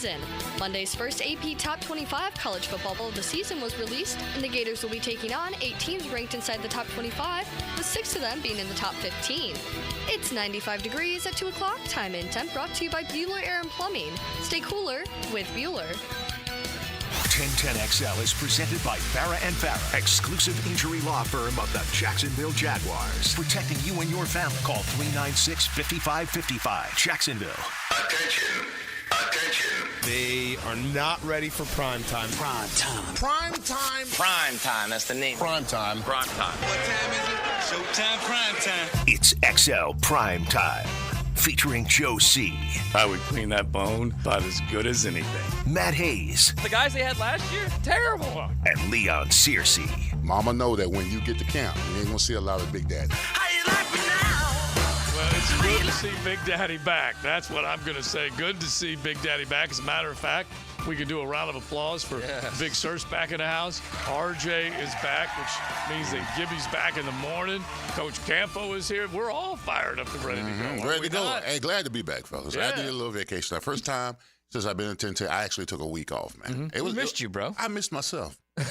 Preseason. Monday's first AP Top 25 college football bowl of the season was released, and the Gators will be taking on 8 teams ranked inside the top 25, with 6 of them being in the top 15. It's 95 degrees at 2 o'clock. Time and temp brought to you by Bueller Air and Plumbing. Stay cooler with Bueller. 1010XL is presented by Farah & Farah, exclusive injury law firm of the Jacksonville Jaguars. Protecting you and your family. Call 396-5555. Jacksonville. Attention. They are not ready for prime time. Prime time. Prime time. Prime time. That's the name. Prime time. Prime time. What time is it? Showtime. Prime time. It's XL Primetime. Featuring Joe C. I would clean that bone about as good as anything. Matt Hayes. The guys they had last year, terrible. And Leon Searcy. Mama know that when you get to camp, you ain't gonna see a lot of Big Daddy. How you like me now? Well, it's good to see Big Daddy back. That's what I'm going to say. Good to see Big Daddy back. As a matter of fact, we can do a round of applause for Big Search back in the house. RJ is back, which means that Gibby's back in the morning. Coach Campo is here. We're all fired up and ready to go. Ready to go. Hey, glad to be back, fellas. Yeah. I did a little vacation. The first time since I've been in 1010, I actually took a week off, man. We missed you, bro. I missed myself. I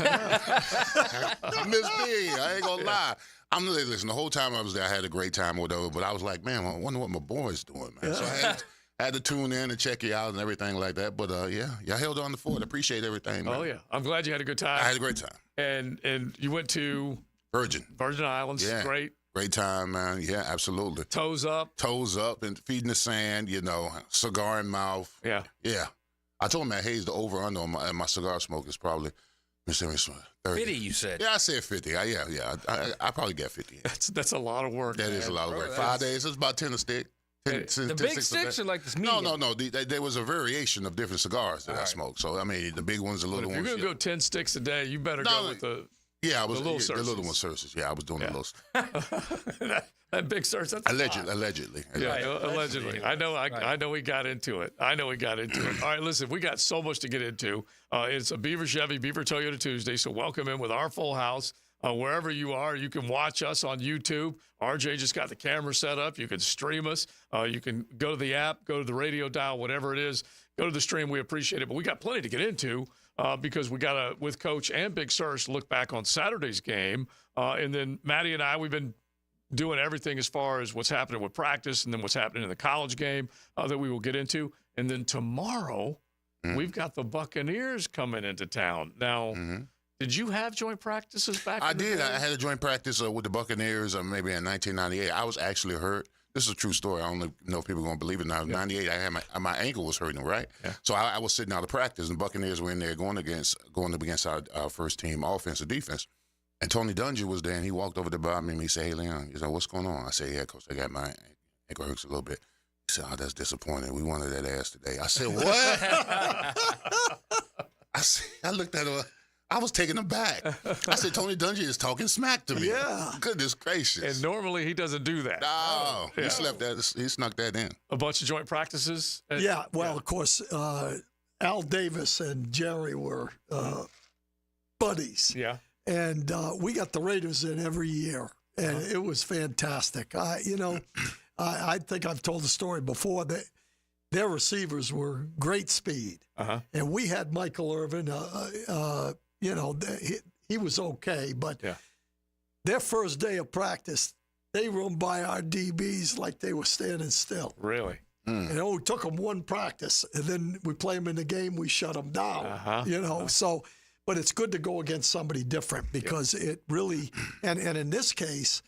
missed me. I ain't gonna lie. Listen, the whole time I was there, I had a great time or whatever, but I was like, man, I wonder what my boy's doing, man. So I had to tune in and check you out and everything like that. But, y'all held on the fort. Appreciate everything, man. Oh, yeah. I'm glad you had a good time. I had a great time. And you went to Virgin Islands. Yeah. Great. Great time, man. Yeah, absolutely. Toes up and feeding the sand, cigar in mouth. Yeah. Yeah. I told Matt Hayes the over-under on my cigar smoke is probably 30. 50, you said. Yeah, I said 50. I probably get 50. That's a lot of work. That is a lot of work. 5 days, it's about 10 a stick. 10 the big sticks are like this medium. No. There was a variation of different cigars that I smoked. So, I mean, the big ones, the little ones. If you're going to go 10 sticks a day, you better go with the little Searcy's. Yeah, I was doing the little. that Big Searcy. Allegedly. Yeah, allegedly. I know we got into it. All right, listen, we got so much to get into. It's a Beaver Chevy, Beaver Toyota Tuesday, so welcome in with our full house. Wherever you are, you can watch us on YouTube. RJ just got the camera set up. You can stream us. You can go to the app, go to the radio dial, whatever it is. Go to the stream. We appreciate it. But we got plenty to get into because we got to, with Coach and Big Search, look back on Saturday's game. And then Maddie and I, we've been doing everything as far as what's happening with practice and then what's happening in the college game that we will get into. And then tomorrow, we've got the Buccaneers coming into town. Now, did you have joint practices back I in the did. day? I had a joint practice with the Buccaneers maybe in 1998. I was actually hurt. This is a true story. I don't know if people are going to believe it now. In 98, I had my ankle was hurting, right? Yeah. So I was sitting out of practice, and the Buccaneers were in there going up against our first team offense or defense. And Tony Dungy was there, and he walked over to me and he said, "Hey, Leon," he said, "What's going on?" I said, "Yeah, Coach, I got my ankle hurts a little bit." He said, "Oh, that's disappointing. We wanted that ass today." I said, "What?" I looked at her. I was taken aback. I said, "Tony Dungy is talking smack to me." Yeah. Goodness gracious. And normally he doesn't do that. No. He snuck that in. A bunch of joint practices? Of course, Al Davis and Jerry were buddies. Yeah. And we got the Raiders in every year, and it was fantastic. I think I've told the story before that their receivers were great speed, and we had Michael Irvin. He was okay, but their first day of practice, they run by our DBs like they were standing still. Really? And it only took them one practice, and then we play them in the game, we shut them down. So. But it's good to go against somebody different because it really, and in this case,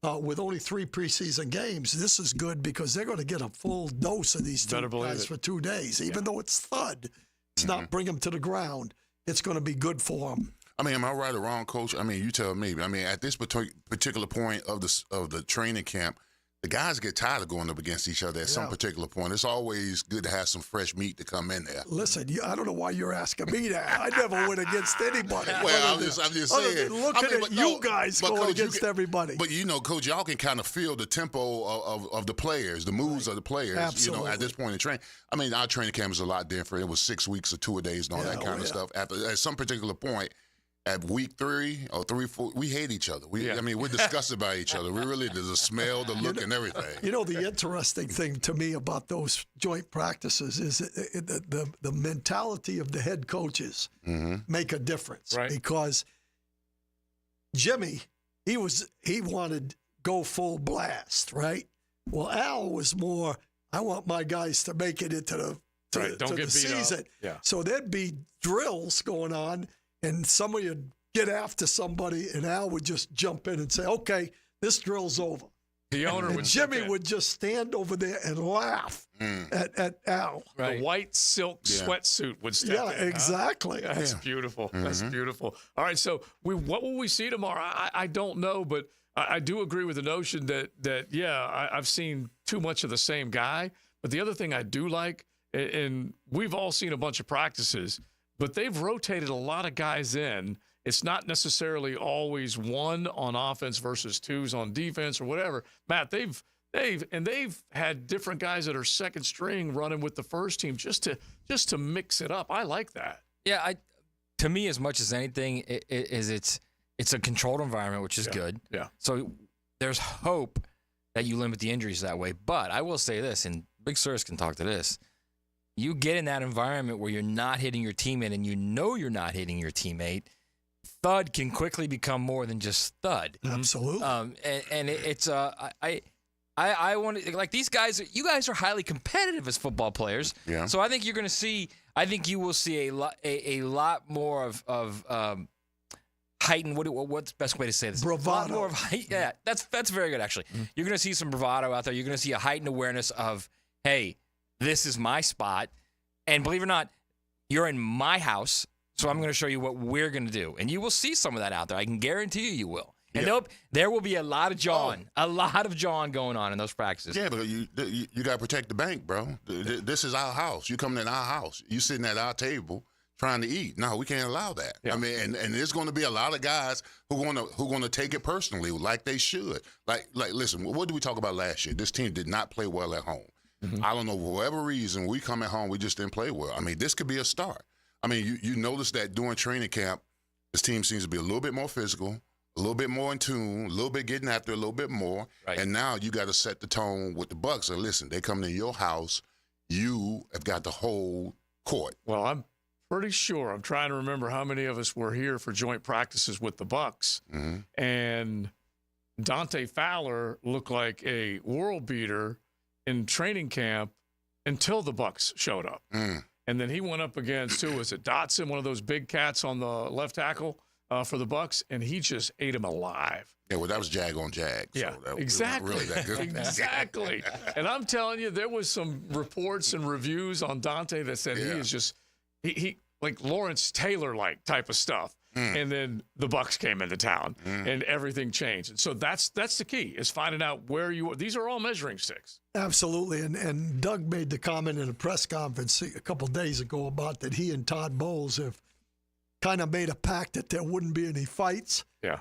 with only 3 preseason games, this is good because they're going to get a full dose of these two guys for 2 days. Even though it's thud, it's not bring them to the ground. It's going to be good for them. I mean, am I right or wrong, Coach? I mean, you tell me. I mean, at this particular point of the training camp, the guys get tired of going up against each other at some particular point. It's always good to have some fresh meat to come in there. Listen, I don't know why you're asking me that. I never went against anybody. Well, I'm just saying. Looking at you guys going against everybody. But, Coach, y'all can kind of feel the tempo of the players, the moves of the players, Absolutely. At this point in training. I mean, our training camp is a lot different. It was 6 weeks or 2 days and all that kind of stuff. At some particular point, at week 3 or 4, we hate each other. I mean, we're disgusted by each other. We really, there's the smell, the look, and everything. You know, the interesting thing to me about those joint practices is the mentality of the head coaches make a difference. Right. Because Jimmy, he wanted go full blast, right? Well, Al was more, I want my guys to make it into the Don't get beat season. up. Yeah. So there'd be drills going on, and somebody would get after somebody, and Al would just jump in and say, okay, this drill's over. The owner And would Jimmy would just stand over there and laugh at Al. The white silk sweatsuit would step in. Yeah, exactly. That's beautiful. That's beautiful. All right, so what will we see tomorrow? I don't know, but I do agree with the notion that I've seen too much of the same guy. But the other thing I do like, and we've all seen a bunch of practices, but they've rotated a lot of guys in. It's not necessarily always one on offense versus twos on defense or whatever. Matt, they've had different guys that are second string running with the first team just to mix it up. I like that. Yeah, to me, as much as anything, it's a controlled environment, which is good. Yeah. So there's hope that you limit the injuries that way. But I will say this, and Big Sirs can talk to this. You get in that environment where you're not hitting your teammate and you know you're not hitting your teammate, thud can quickly become more than just thud. Absolutely. I want to, like, these guys, you guys are highly competitive as football players. Yeah. So I think you will see a lot more of heightened, what's the best way to say this? Bravado. A lot more of yeah, that's very good, actually. You're going to see some bravado out there. You're going to see a heightened awareness of, hey, this is my spot. And believe it or not, you're in my house, so I'm going to show you what we're going to do. And you will see some of that out there. I can guarantee you will. And there will be a lot of jawing going on in those practices. Yeah, but you got to protect the bank, bro. This is our house. You coming in our house. You sitting at our table trying to eat. No, we can't allow that. Yeah. I mean, and there's going to be a lot of guys who going to take it personally, like they should. Like, listen, what did we talk about last year? This team did not play well at home. I don't know, for whatever reason, we come at home, we just didn't play well. I mean, this could be a start. I mean, you notice that during training camp, this team seems to be a little bit more physical, a little bit more in tune, a little bit getting after a little bit more. Right. And now you got to set the tone with the Bucs. And listen, they come to your house, you have got the whole court. Well, I'm pretty sure, I'm trying to remember how many of us were here for joint practices with the Bucs. And Dante Fowler looked like a world beater in training camp until the Bucs showed up. And then he went up against, was it Dotson, one of those big cats on the left tackle for the Bucs, and he just ate him alive. Yeah, well, that was Jag on Jag. So yeah, that exactly. Really that good. Exactly. And I'm telling you, there was some reports and reviews on Dante that said he is just, he like Lawrence Taylor-like type of stuff. And then the Bucs came into town, and everything changed. And so that's the key, is finding out where you are. These are all measuring sticks. Absolutely. And Doug made the comment in a press conference a couple of days ago about that he and Todd Bowles have kind of made a pact that there wouldn't be any fights. Yeah.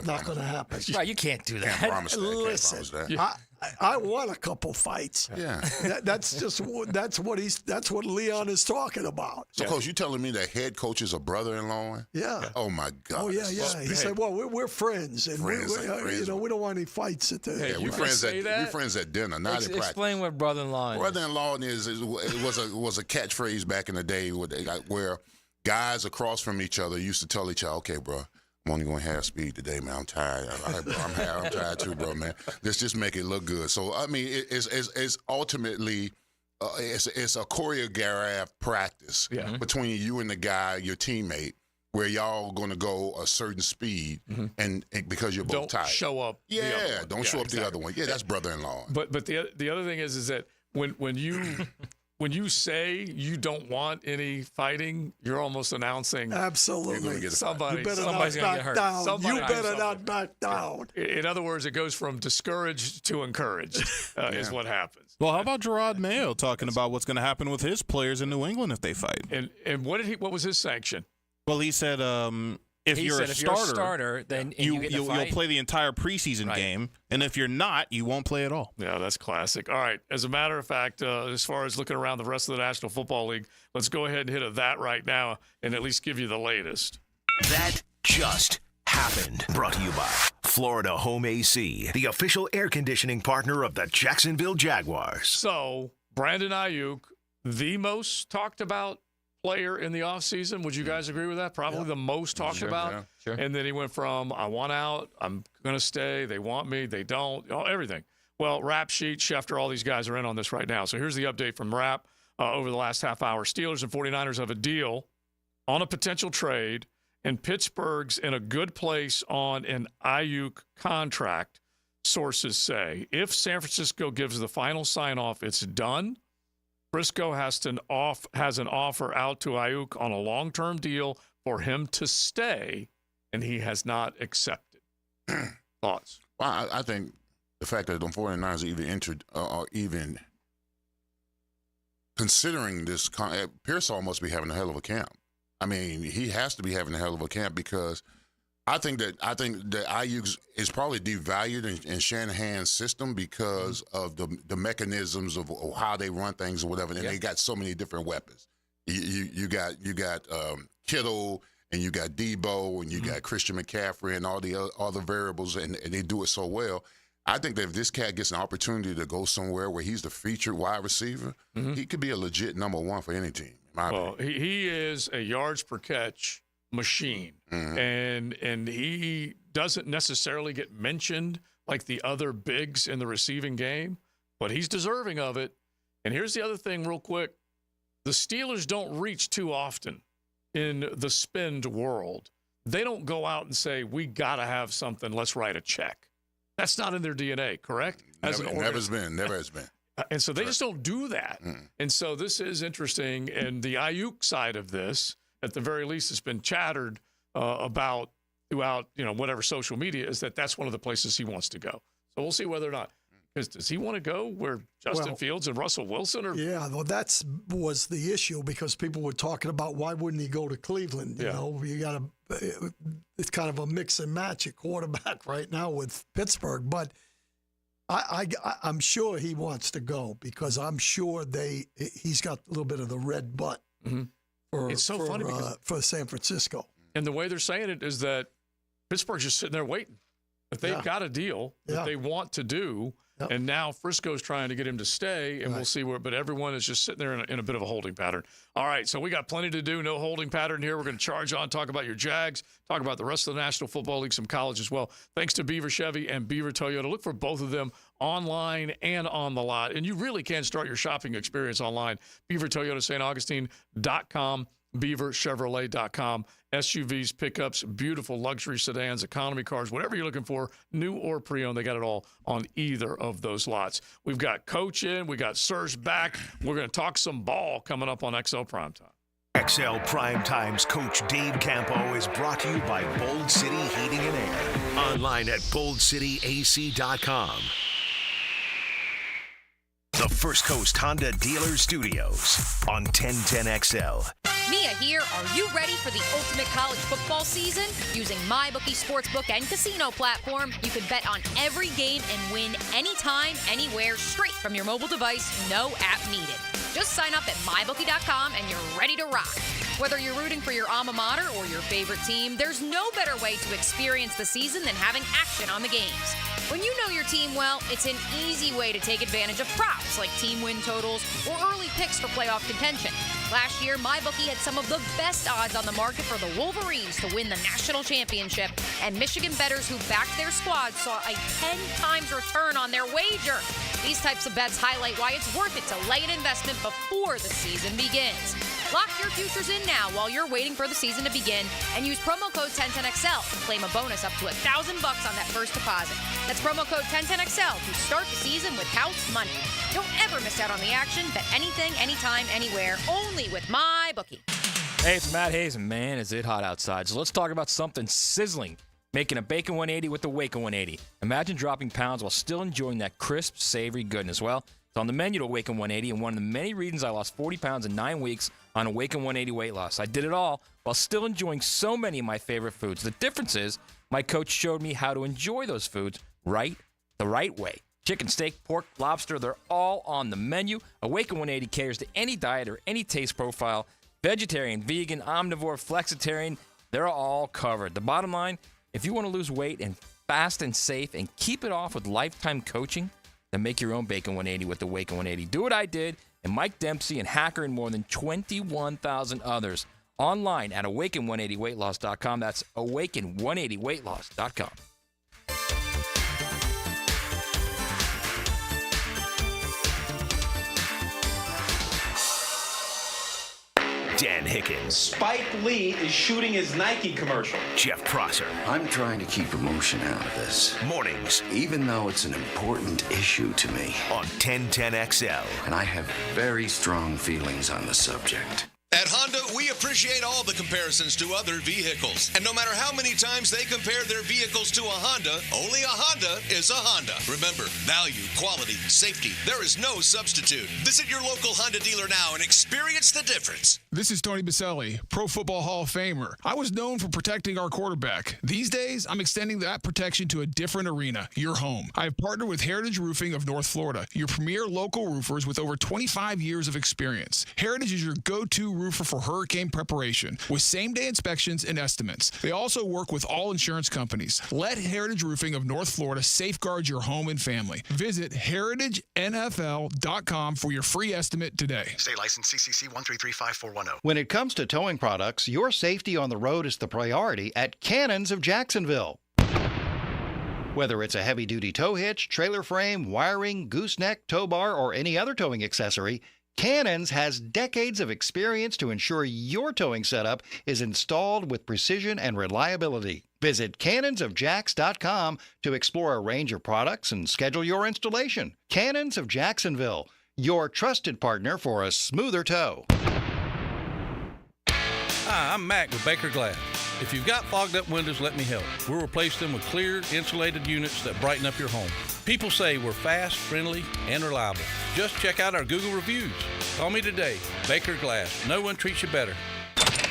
Not going to happen. Right, you can't do that. Can't promise that. Listen, Can't promise that. Yeah. I won a couple fights. Yeah. That's what Leon is talking about. So, Coach, you telling me that head coach is a brother-in-law? Yeah. Oh my God. Oh yeah. He said, "Well, we're friends, and Friends, we don't want any fights at the." Hey, we friends at dinner, not at practice. Explain what brother-in-law is. Brother-in-law was a catchphrase back in the day where guys across from each other used to tell each other, "Okay, bro, I'm only going half speed today, man. I'm tired. All right, bro, I'm tired too, bro, man. Let's just make it look good." So, I mean, it's ultimately it's a choreographed practice between you and the guy, your teammate, where y'all going to go a certain speed, and because you're both tired. Don't show up. Don't show up the other one. Yeah, that's brother-in-law. But the other thing is that when you when you say you don't want any fighting, you're almost announcing absolutely somebody's going to to get hurt. Down. You better not back down. In other words, it goes from discouraged to encouraged is what happens. Well, how about Gerard Mayo talking about what's going to happen with his players in New England if they fight? And what was his sanction? Well, he said If He you're said a if you're a starter, starter, then and you get in the you'll fight. play the entire preseason Right. game, and if you're not, you won't play at all. Yeah, that's classic. All right. As a matter of fact, as far as looking around the rest of the National Football League, let's go ahead and hit at that right now and at least give you the latest. That just happened. Brought to you by Florida Home AC, the official air conditioning partner of the Jacksonville Jaguars. So, Brandon Aiyuk, the most talked about player in the offseason. Would you guys agree with that? Probably the most talked about. yeah, sure. And then he went from, I want out, I'm going to stay, they want me, they don't, everything. Well, Rap Sheet, Schefter, all these guys are in on this right now. So here's the update from Rap over the last half hour. Steelers and 49ers have a deal on a potential trade, and Pittsburgh's in a good place on an Aiyuk contract, sources say. If San Francisco gives the final sign-off, it's done. Briscoe has an offer out to Aiyuk on a long-term deal for him to stay, and he has not accepted. Thoughts? Well, I think the fact that the 49ers are even entered or even considering this, Pearsall must be having a hell of a camp. I mean, he has to be having a hell of a camp because I think that Aiyuk is probably devalued in Shanahan's system because of the mechanisms of how they run things or whatever. And they got so many different weapons. You got Kittle, and you got Debo, and you got Christian McCaffrey, and all the other variables, and they do it so well. I think that if this cat gets an opportunity to go somewhere where he's the featured wide receiver, he could be a legit number one for any team. Well, he is a yards per catch machine, and he doesn't necessarily get mentioned like the other bigs in the receiving game, but he's deserving of it. And here's the other thing real quick. The Steelers don't reach too often in the spend world. They don't go out and say, we got to have something, let's write a check. That's not in their DNA, correct? Never has been. And so they just don't do that. And so this is interesting. And the Aiyuk side of this, at the very least, has been chattered about throughout, whatever social media, is that's one of the places he wants to go. So we'll see whether or not. Because does he want to go where Justin Fields and Russell Wilson are? Yeah, well, that was the issue because people were talking about why wouldn't he go to Cleveland? You got it's kind of a mix and match at quarterback right now with Pittsburgh. But I'm sure he wants to go because I'm sure he's got a little bit of the red butt It's so funny for San Francisco. And the way they're saying it is that Pittsburgh's just sitting there waiting. If they've got a deal that they want to do, and now Frisco's trying to get him to stay, and we'll see where. But everyone is just sitting there in a bit of a holding pattern. All right, so we got plenty to do. No holding pattern here. We're going to charge on, talk about your Jags, talk about the rest of the National Football League, some college as well. Thanks to Beaver Chevy and Beaver Toyota. Look for both of them online and on the lot. And you really can start your shopping experience online. Beaver Toyota, St. Augustine.com. BeaverChevrolet.com. SUVs, pickups, beautiful luxury sedans, economy cars, whatever you're looking for, new or pre-owned, they got it all on either of those lots. We've got Coach in, we got Serge back. We're going to talk some ball coming up on XL Primetime. XL Primetime's Coach Dave Campo is brought to you by Bold City Heating and Air. Online at boldcityac.com. The First Coast Honda Dealer Studios on 1010XL. Mia here. Are you ready for the ultimate college football season? Using MyBookie Sportsbook and casino platform, you can bet on every game and win anytime, anywhere, straight from your mobile device, no app needed. Just sign up at MyBookie.com and you're ready to rock. Whether you're rooting for your alma mater or your favorite team, there's no better way to experience the season than having action on the games. When you know your team well, it's an easy way to take advantage of props like team win totals or early picks for playoff contention. Last year, MyBookie had some of the best odds on the market for the Wolverines to win the national championship, and Michigan bettors who backed their squad saw a 10 times return on their wager. These types of bets highlight why it's worth it to lay an investment before the season begins. Lock your futures in now while you're waiting for the season to begin and use promo code 1010XL to claim a bonus up to $1,000 on that first deposit. That's promo code 1010XL to start the season with house money. Don't ever miss out on the action. Bet anything, anytime, anywhere, only with MyBookie. Hey, it's Matt Hayes, and man, is it hot outside. So let's talk about something sizzling. Making a Bacon 180 with the Waco 180. Imagine dropping pounds while still enjoying that crisp, savory goodness. Well, It's on the menu to Awaken 180, and one of the many reasons I lost 40 pounds in 9 weeks on Awaken 180 weight loss. I did it all while still enjoying so many of my favorite foods. The difference is my coach showed me how to enjoy those foods the right way. Chicken, steak, pork, lobster, they're all on the menu. Awaken 180 caters to any diet or any taste profile. Vegetarian, vegan, omnivore, flexitarian, they're all covered. The bottom line, if you want to lose weight and fast and safe and keep it off with lifetime coaching, then make your own Bacon 180 with Awaken 180. Do what I did, and Mike Dempsey and Hacker and more than 21,000 others online at awaken180weightloss.com. That's awaken180weightloss.com. Dan Hickens, Spike Lee is shooting his Nike commercial. Jeff Prosser. I'm trying to keep emotion out of this. Mornings. Even though it's an important issue to me. On 1010XL. And I have very strong feelings on the subject. At Honda, we appreciate all the comparisons to other vehicles. And no matter how many times they compare their vehicles to a Honda, only a Honda is a Honda. Remember, value, quality, safety, there is no substitute. Visit your local Honda dealer now and experience the difference. This is Tony Baselli, Pro Football Hall of Famer. I was known for protecting our quarterback. These days, I'm extending that protection to a different arena, your home. I have partnered with Heritage Roofing of North Florida, your premier local roofers with over 25 years of experience. Heritage is your go-to roofer for hurricane preparation with same-day inspections and estimates. They also work with all insurance companies. Let Heritage Roofing of North Florida safeguard your home and family. Visit heritagenfl.com for your free estimate today. State license CCC 1335410. When it comes to towing products, your safety on the road is the priority at Cannons of Jacksonville. Whether it's a heavy-duty tow hitch, trailer frame, wiring, gooseneck, tow bar, or any other towing accessory, Cannons has decades of experience to ensure your towing setup is installed with precision and reliability. Visit cannonsofjacks.com to explore a range of products and schedule your installation. Cannons of Jacksonville, your trusted partner for a smoother tow. Hi, I'm Mac with Baker Glass. If you've got fogged up windows, let me help. We'll replace them with clear, insulated units that brighten up your home. People say we're fast, friendly, and reliable. Just check out our Google reviews. Call me today. Baker Glass. No one treats you better.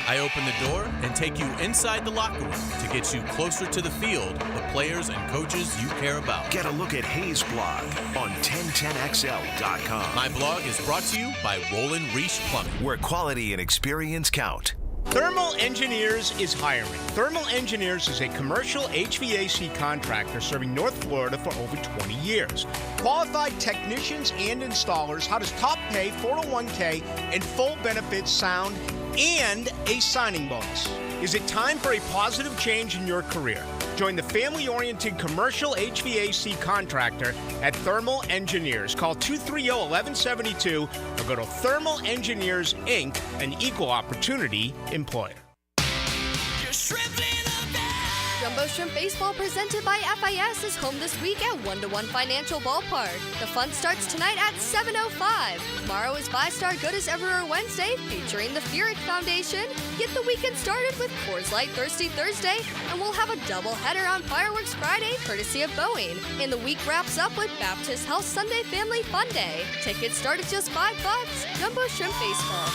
I open the door and take you inside the locker room to get you closer to the field, the players and coaches you care about. Get a look at Hayes' blog on 1010XL.com. My blog is brought to you by Roland Reese Plumbing, where quality and experience count. Thermal Engineers is hiring. Thermal Engineers is a commercial HVAC contractor serving North Florida for over 20 years. Qualified technicians and installers, how does top pay, 401k, and full benefits sound, and a signing bonus? Is it time for a positive change in your career? Join the family-oriented commercial HVAC contractor at Thermal Engineers. Call 230-1172 or go to Thermal Engineers, Inc., an equal opportunity employer. Jumbo Shrimp Baseball presented by FIS is home this week at 1-to-1 Financial Ballpark. The fun starts tonight at 7:05. Tomorrow is 5-Star Good as Everywhere Wednesday featuring the Feerick Foundation. Get the weekend started with Coors Light Thirsty Thursday, and we'll have a doubleheader on Fireworks Friday courtesy of Boeing. And the week wraps up with Baptist Health Sunday Family Fun Day. Tickets start at just $5. Jumbo Shrimp Baseball.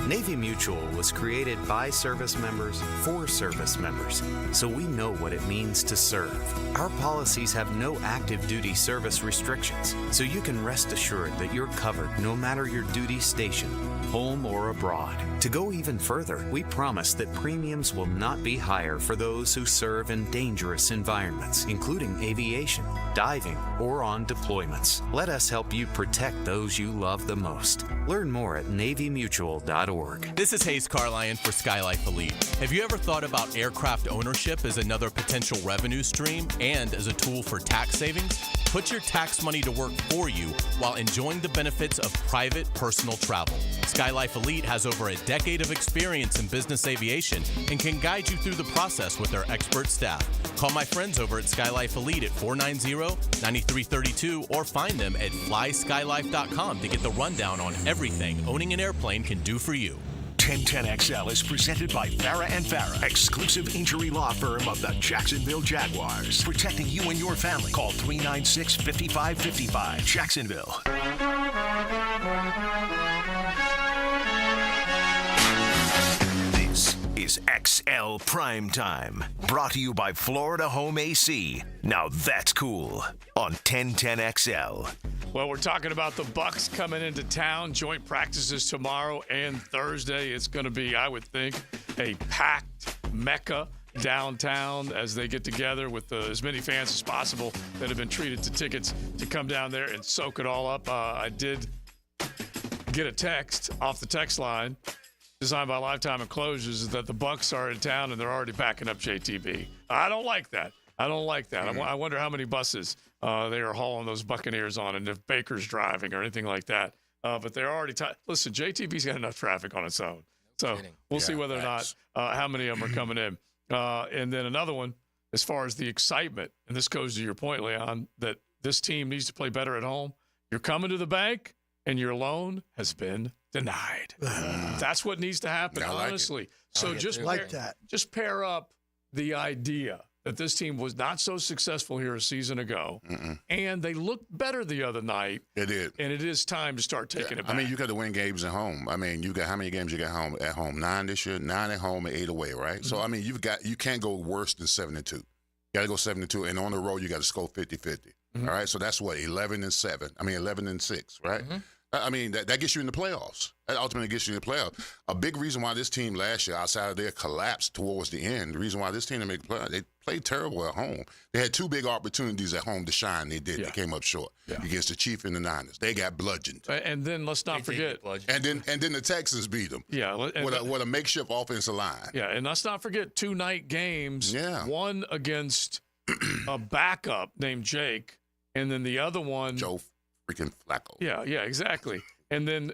Navy Mutual was created by service members for service members, so we know what it means to serve. Our policies have no active duty service restrictions, so you can rest assured that you're covered no matter your duty station, home or abroad. To go even further, we promise that premiums will not be higher for those who serve in dangerous environments, including aviation, diving, or on deployments. Let us help you protect those you love the most. Learn more at NavyMutual.org. This is Hayes Carlyon for SkyLife Elite. Have you ever thought about aircraft ownership as another potential revenue stream and as a tool for tax savings? Put your tax money to work for you while enjoying the benefits of private personal travel. SkyLife Elite has over a decade of experience in business aviation and can guide you through the process with their expert staff. Call my friends over at SkyLife Elite at 490-9332 or find them at flyskylife.com to get the rundown on everything owning an airplane can do for you. 1010XL is presented by Farah and Farah, exclusive injury law firm of the Jacksonville Jaguars. Protecting you and your family. Call 396-5555. Jacksonville. This is XL Primetime. Brought to you by Florida Home AC. Now that's cool. On 1010XL. Well, we're talking about the Bucs coming into town. Joint practices tomorrow and Thursday. It's going to be, I would think, a packed Mecca downtown as they get together with as many fans as possible that have been treated to tickets to come down there and soak it all up. I did get a text off the text line designed by Lifetime Enclosures that the Bucs are in town and they're already backing up JTB. I don't like that. Mm-hmm. I wonder how many buses they are hauling those Buccaneers on, and if Baker's driving or anything like that. But they're already listen, JTB's got enough traffic on its own. So we'll see whether or not how many of them are coming in. And then another one, as far as the excitement, and this goes to your point, Leon, that this team needs to play better at home. You're coming to the bank, and your loan has been denied. That's what needs to happen, honestly. So just pair up the idea that this team was not so successful here a season ago, and they looked better the other night. It did. And it is time to start taking it back. I mean, you got to win games at home. I mean, you got how many games you got at home? 9 this year, 9 at home and 8 away, right? So, I mean, you can't go worse than 7-2. You got to go 7-2, and on the road, you got to score 50-50. All right? So that's what, 11-7. I mean, 11-6, right? I mean, that gets you in the playoffs. That ultimately gets you in the playoffs. A big reason why this team last year, outside of their collapse towards the end, the reason why this team didn't make the playoffs, they played terrible at home. They had 2 big opportunities at home to shine. They did. They came up short against the Chiefs and the Niners. They got bludgeoned. And then let's not forget. And then the Texans beat them. Yeah. With a makeshift offensive line. Yeah, and let's not forget 2 night games. Yeah. One against a backup named Jake, and then the other one Joe freaking Flacco. Yeah, exactly. And then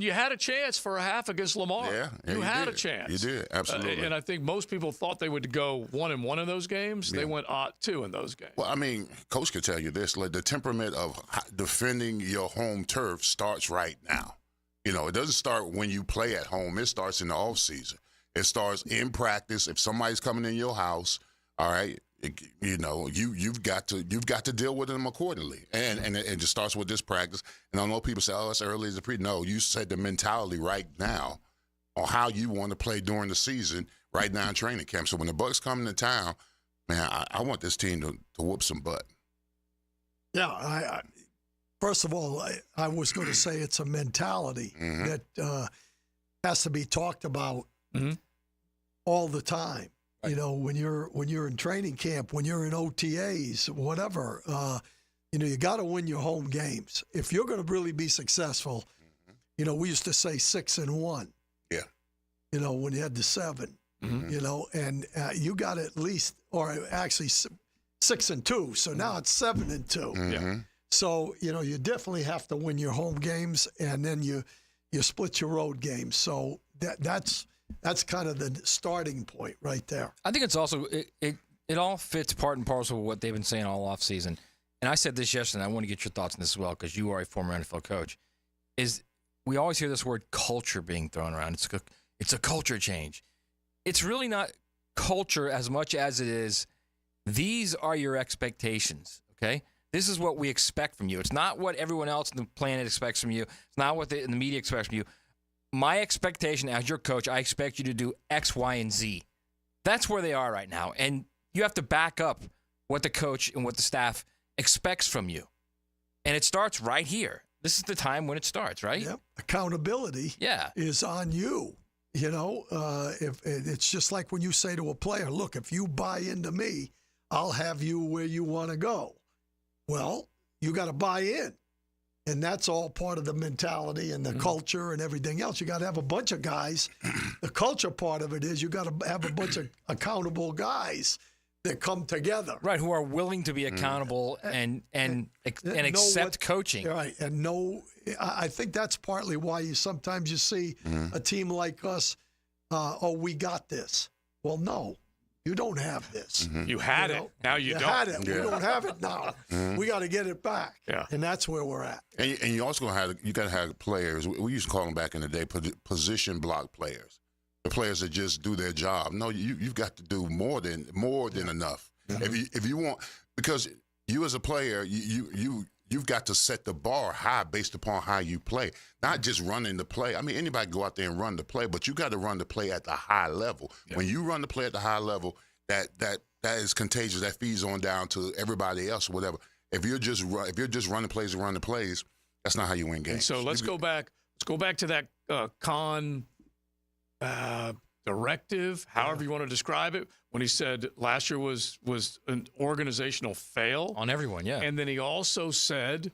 you had a chance for a half against Lamar. Yeah, you had a chance. You did, absolutely. And I think most people thought they would go 1-1 in those games. They went 0-2 in those games. Well, I mean, Coach could tell you this: like, the temperament of defending your home turf starts right now. You know, it doesn't start when you play at home. It starts in the off season. It starts in practice. If somebody's coming in your house, all right. You've got to deal with them accordingly, and it just starts with this practice. And I know people say, "Oh, it's early as a pre." No, you said the mentality right now on how you want to play during the season right now in training camp. So when the Bucs come into town, man, I want this team to whoop some butt. Yeah, first of all, I was going to say it's a mentality that has to be talked about all the time. Right. You know, when you're in training camp, when you're in OTAs, whatever, you got to win your home games. If you're going to really be successful, we used to say 6-1. Yeah. When you had the 7, and you got at least, or actually 6-2. So now it's 7-2. Yeah. So, you definitely have to win your home games, and then you split your road games. So that's kind of the starting point right there. I think it's also it all fits part and parcel with what they've been saying all offseason. And I said this yesterday, and I want to get your thoughts on this as well, because you are a former NFL coach. Is we always hear this word culture being thrown around. It's a culture change. It's really not culture as much as it is, these are your expectations, okay? This is what we expect from you. It's not what everyone else on the planet expects from you. It's not what the media expects from you. My expectation as your coach, I expect you to do X, Y, and Z. That's where they are right now. And you have to back up what the coach and what the staff expects from you. And it starts right here. This is the time when it starts, right? Yep. Accountability is on you. If it's just like when you say to a player, look, if you buy into me, I'll have you where you want to go. Well, you got to buy in. And that's all part of the mentality and the culture and everything else. You got to have a bunch of guys. The culture part of it is you got to have a bunch of accountable guys that come together. Right, who are willing to be accountable and accept coaching. Right, and I think that's partly why sometimes you see a team like us, we got this. Well, no. you don't have this. You had it. Now you don't. Had it. We don't have it now. We got to get it back. Yeah. And that's where we're at. And you also got to have players. We used to call them back in the day position block players. The players that just do their job. No, you've got to do more than enough. If you want, because you as a player, you've got to set the bar high based upon how you play, not just running the play. I mean, anybody can go out there and run the play, but you got to run the play at the high level. When you run the play at the high level, that is contagious. That feeds on down to everybody else or whatever. If you're just running plays and running plays, that's not how you win games. And so let's go back. Let's go back to that directive, however you want to describe it, when he said last year was an organizational fail on everyone. Yeah, and then he also said,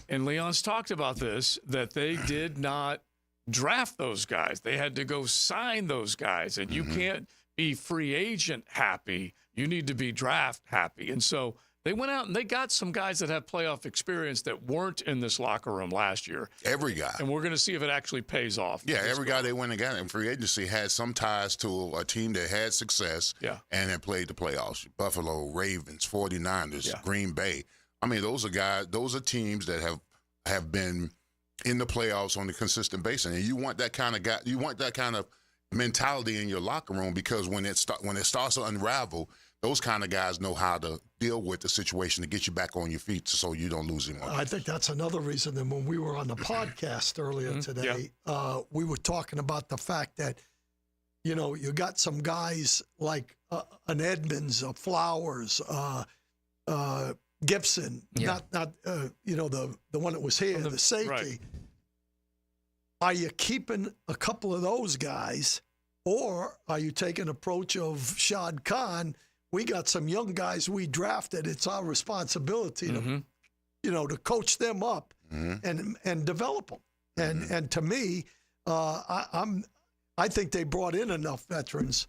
and Leon's talked about this, that they did not draft those guys. They had to go sign those guys, and you can't be free agent happy. You need to be draft happy. And so they went out and they got some guys that have playoff experience that weren't in this locker room last year. Every guy. And we're going to see if it actually pays off. Yeah, every guy they went and got in free agency had some ties to a team that had success and had played the playoffs. Buffalo, Ravens, 49ers, Green Bay. I mean, those are teams that have been in the playoffs on a consistent basis. And you want that kind of guy, you want that kind of mentality in your locker room, because when it starts to unravel, those kind of guys know how to deal with the situation to get you back on your feet so you don't lose him. I think that's another reason that when we were on the podcast earlier today, we were talking about the fact that, you got some guys like an Edmunds, Flowers, Gibson, not the one that was here, the safety. Right. Are you keeping a couple of those guys, or are you taking an approach of Shad Khan? We got some young guys we drafted. It's our responsibility to coach them up and develop them. And to me, I think they brought in enough veterans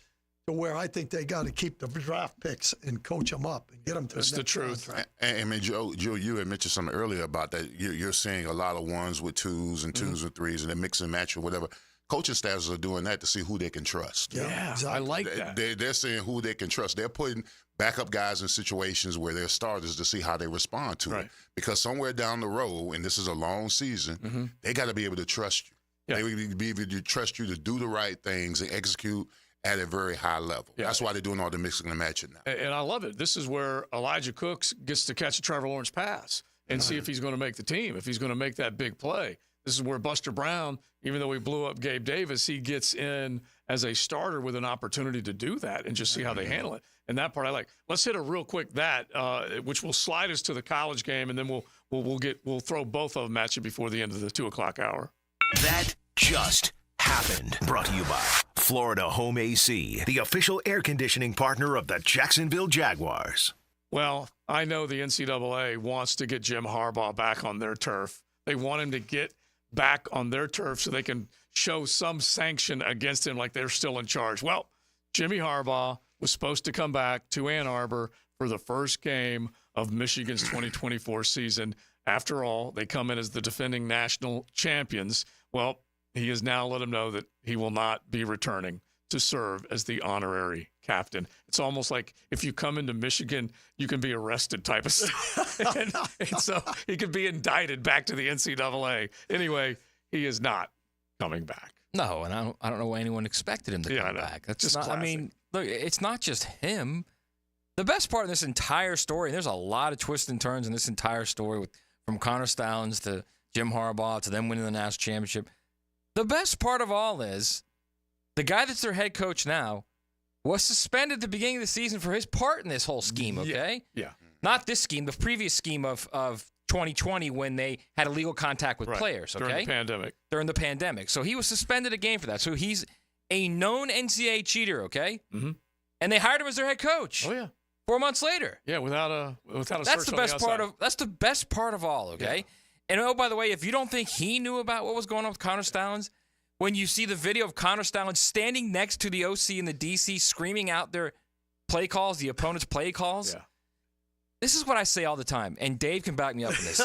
to where I think they got to keep the draft picks and coach them up and get them to the next truth. And I mean, Joe, you had mentioned something earlier about that. You're seeing a lot of ones with twos and threes, and they mix and match or whatever. Coaching staffs are doing that to see who they can trust. Yeah, exactly. I like that. They're saying who they can trust. They're putting backup guys in situations where they're starters to see how they respond to it. Because somewhere down the road, and this is a long season, they got to be able to trust you. Yeah. They will be able to trust you to do the right things and execute at a very high level. Yeah. That's why they're doing all the mixing and matching now. And I love it. This is where Elijah Cooks gets to catch a Trevor Lawrence pass and see if he's going to make the team, if he's going to make that big play. This is where Buster Brown, even though we blew up Gabe Davis, he gets in as a starter with an opportunity to do that and just see how they handle it. And that part I like. Let's hit a real quick which will slide us to the college game, and then we'll throw both of them at you before the end of the 2:00 hour. That just happened. Brought to you by Florida Home AC, the official air conditioning partner of the Jacksonville Jaguars. Well, I know the NCAA wants to get Jim Harbaugh back on their turf. They want him to get back on their turf so they can show some sanction against him like they're still in charge. Well, Jimmy Harbaugh was supposed to come back to Ann Arbor for the first game of Michigan's 2024 season. After all, they come in as the defending national champions. Well, he has now let him know that he will not be returning to serve as the honorary captain. It's almost like if you come into Michigan, you can be arrested type of stuff. and so he could be indicted back to the NCAA. Anyway, he is not coming back. No, and I don't know why anyone expected him to come back. That's just not, I mean, look, it's not just him. The best part of this entire story, and there's a lot of twists and turns in this entire story, from Connor Stallings to Jim Harbaugh to them winning the national championship. The best part of all is the guy that's their head coach now was suspended at the beginning of the season for his part in this whole scheme, okay? Yeah. Not this scheme, the previous scheme of 2020 when they had illegal contact with players, okay? During the pandemic. During the pandemic. So he was suspended a game for that. So he's a known NCAA cheater, okay? Mm-hmm. And they hired him as their head coach. Oh, yeah. 4 months later. Yeah, without a that's the best part of that's the best part of all, okay? Yeah. And oh, by the way, if you don't think he knew about what was going on with Connor Stallings, when you see the video of Connor Stallings standing next to the OC and the DC screaming out their play calls, the opponent's play calls, this is what I say all the time, and Dave can back me up on this.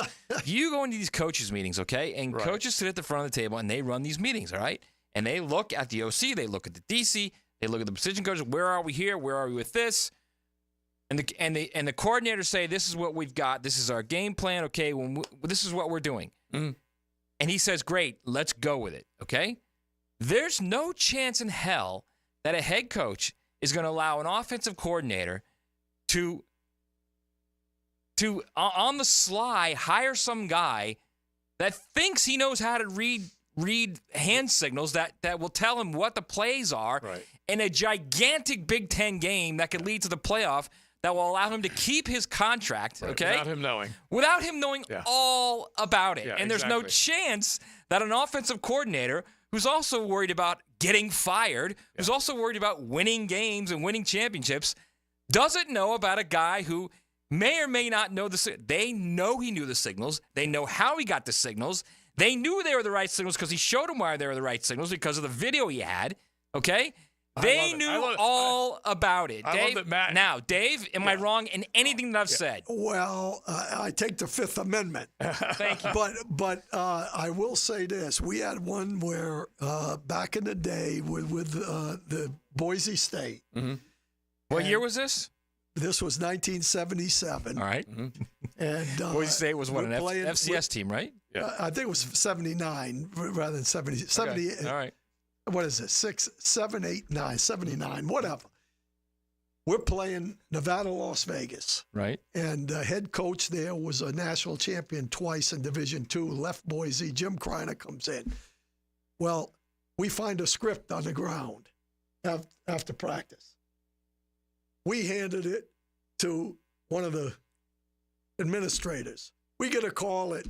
You go into these coaches' meetings, okay, and coaches sit at the front of the table, and they run these meetings, all right? And they look at the OC, they look at the DC, They look at the position coaches. Where are we here? Where are we with this? And the coordinators say, this is what we've got. This is our game plan. Okay, this is what we're doing. Mm-hmm. And he says, great, let's go with it. Okay? There's no chance in hell that a head coach is going to allow an offensive coordinator to on the sly hire some guy that thinks he knows how to read hand signals that will tell him what the plays are in a gigantic Big Ten game that could lead to the playoff that will allow him to keep his contract, okay? Without him knowing. All about it. Yeah, and there's no chance that an offensive coordinator who's also worried about getting fired, who's also worried about winning games and winning championships, doesn't know about a guy who may or may not know they know he knew the signals. They know how he got the signals. They knew they were the right signals because he showed them why they were the right signals because of the video he had, okay? They knew all about it. I love it, Matt. Now, Dave, am I wrong in anything that I've said? Well, I take the Fifth Amendment. Thank you. But I will say this. We had one where back in the day with the Boise State. Mm-hmm. What year was this? This was 1977. All right. Mm-hmm. And Boise State was what, an FCS team, right? Yeah. I think it was 79 rather than 70. 78. Okay. All right. What is it? 6, 7, 8, 9, 79, whatever. We're playing Nevada, Las Vegas. Right. And the head coach there was a national champion twice in Division II, left Boise. Jim Kreiner comes in. Well, we find a script on the ground after practice. We handed it to one of the administrators. We get a call at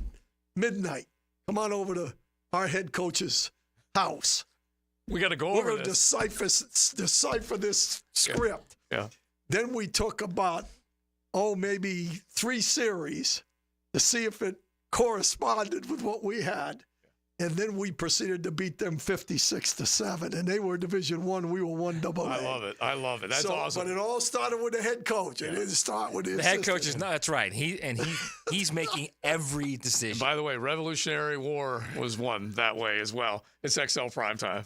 midnight. Come on over to our head coach's house. We got to go We're over going to decipher this script. Yeah. Then we took about, maybe 3 series to see if it corresponded with what we had. And then we proceeded to beat them 56-7. And they were Division I. We were 1AA. I love it. That's awesome. But it all started with the head coach. It didn't start with the head coach is that's right. He's making every decision. And by the way, Revolutionary War was won that way as well. It's XL Primetime.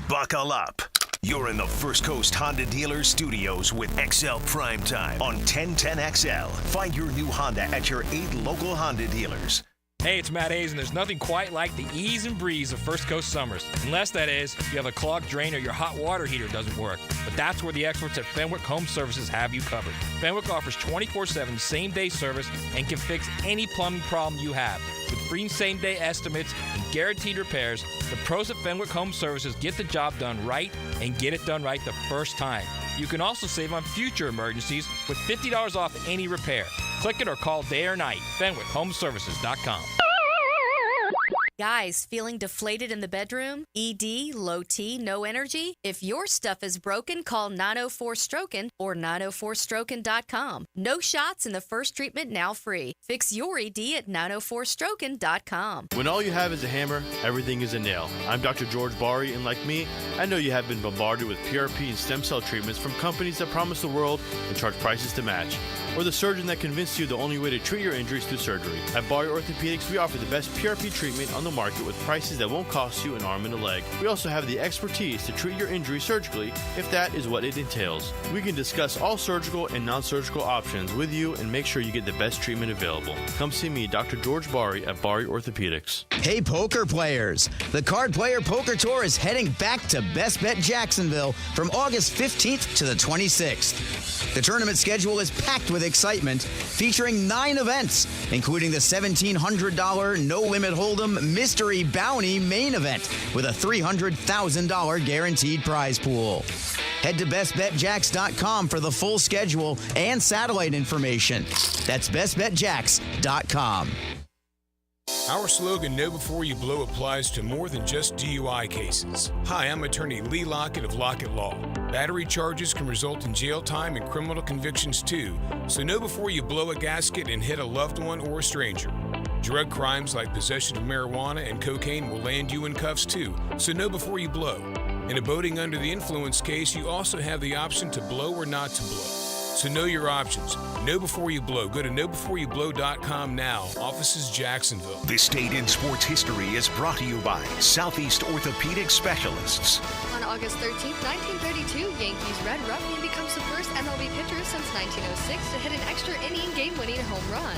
Buckle up. You're in the First Coast Honda Dealer Studios with XL Primetime on 1010XL. Find your new Honda at your 8 local Honda dealers. Hey, it's Matt Hayes, and there's nothing quite like the ease and breeze of First Coast summers. Unless, that is, you have a clogged drain or your hot water heater doesn't work. But that's where the experts at Fenwick Home Services have you covered. Fenwick offers 24/7 same-day service and can fix any plumbing problem you have. With free same-day estimates and guaranteed repairs, the pros at Fenwick Home Services get the job done right and get it done right the first time. You can also save on future emergencies with $50 off any repair. Click it or call day or night. FenwickHomeservices.com. Guys, feeling deflated in the bedroom? ED, low T, no energy? If your stuff is broken, call 904-STROKEN or 904stroken.com. No shots in the first treatment, now free. Fix your ED at 904stroken.com. When all you have is a hammer, everything is a nail. I'm Dr. George Bari, and like me, I know you have been bombarded with PRP and stem cell treatments from companies that promise the world and charge prices to match. Or the surgeon that convinced you the only way to treat your injuries through surgery. At Bari Orthopedics, we offer the best PRP treatment on the market with prices that won't cost you an arm and a leg. We also have the expertise to treat your injury surgically if that is what it entails. We can discuss all surgical and non-surgical options with you and make sure you get the best treatment available. Come see me, Dr. George Bari at Bari Orthopedics. Hey, poker players. The Card Player Poker Tour is heading back to Best Bet Jacksonville from August 15th to the 26th. The tournament schedule is packed with excitement, featuring 9 events, including the $1,700 no-limit hold'em mystery bounty main event with a $300,000 guaranteed prize pool. Head to bestbetjacks.com for the full schedule and satellite information. That's bestbetjacks.com. Our slogan, Know Before You Blow, applies to more than just DUI cases. Hi, I'm attorney Lee Lockett of Lockett Law. Battery charges can result in jail time and criminal convictions too, so know before you blow a gasket and hit a loved one or a stranger. Drug crimes like possession of marijuana and cocaine will land you in cuffs too, so know before you blow. In a boating under the influence case, you also have the option to blow or not to blow. So know your options. Know before you blow. Go to knowbeforeyouBlow.com now. Offices Jacksonville. This date in sports history is brought to you by Southeast Orthopedic Specialists. On August 13th, 1932, Yankees Red Ruffin becomes the first MLB pitcher since 1906 to hit an extra inning game-winning home run.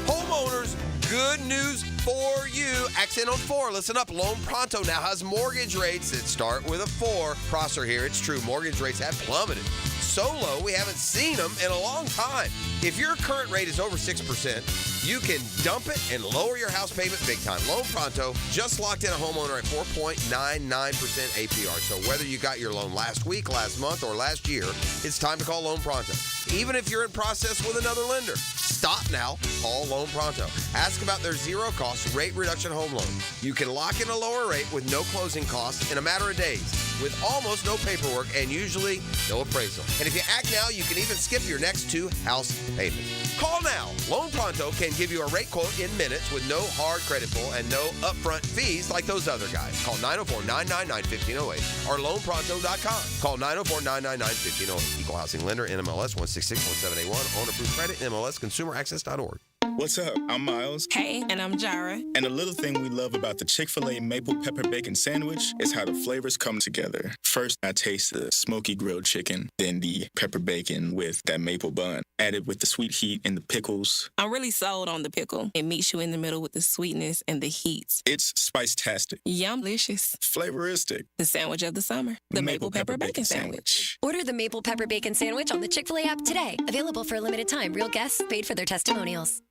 Homeowners, good news for you. Accent on 4. Listen up. Loan Pronto now has mortgage rates that start with a 4. Prosser here. It's true. Mortgage rates have plummeted. So low, we haven't seen them in a long time. If your current rate is over 6%, you can dump it and lower your house payment big time. Loan Pronto just locked in a homeowner at 4.99% APR. So whether you got your loan last week, last month, or last year, it's time to call Loan Pronto. Even if you're in process with another lender, stop now. Call Loan Pronto. Ask about their zero-cost rate reduction home loan. You can lock in a lower rate with no closing costs in a matter of days, with almost no paperwork and usually no appraisal. And if you act now, you can even skip your next 2 house payments. Call now. Loan Pronto can give you a rate quote in minutes with no hard credit pull and no upfront fees like those other guys. Call 904-999-1508 or loanpronto.com. Call 904-999-1508. Equal housing lender, NMLS 1661781. Owner approved credit, NMLS consumeraccess.org. What's up? I'm Miles. Hey, and I'm Jara. And a little thing we love about the Chick-fil-A Maple Pepper Bacon Sandwich is how the flavors come together. First, I taste the smoky grilled chicken, then the pepper bacon with that maple bun, added with the sweet heat and the pickles. I'm really sold on the pickle. It meets you in the middle with the sweetness and the heat. It's spice-tastic. Yum-licious. Flavoristic. The sandwich of the summer. The Maple Pepper Bacon Sandwich. Order the Maple Pepper Bacon Sandwich on the Chick-fil-A app today. Available for a limited time. Real guests paid for their testimonials.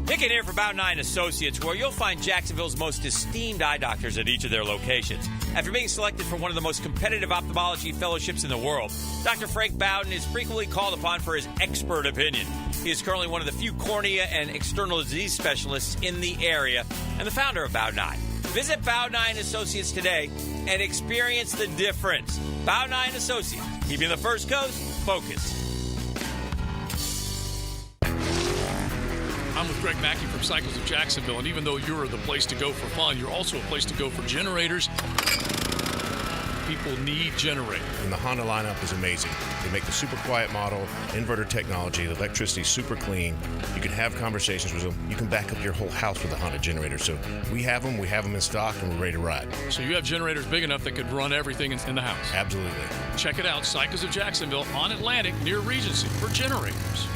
Pick it here for Bound 9 Associates, where you'll find Jacksonville's most esteemed eye doctors at each of their locations. After being selected for one of the most competitive ophthalmology fellowships in the world, Dr. Frank Bowden is frequently called upon for his expert opinion. He is currently one of the few cornea and external disease specialists in the area and the founder of Bound 9. Visit Bound 9 Associates today and experience the difference. Bound 9 Associates, keeping the First Coast focused. I'm with Greg Mackey from Cycles of Jacksonville, and even though you're the place to go for fun, you're also a place to go for generators. People need generators. And the Honda lineup is amazing. They make the super quiet model, inverter technology, the electricity's super clean. You can have conversations with them. You can back up your whole house with a Honda generator. So we have them in stock, and we're ready to ride. So you have generators big enough that could run everything in the house. Absolutely. Check it out, Cycles of Jacksonville on Atlantic near Regency for generators.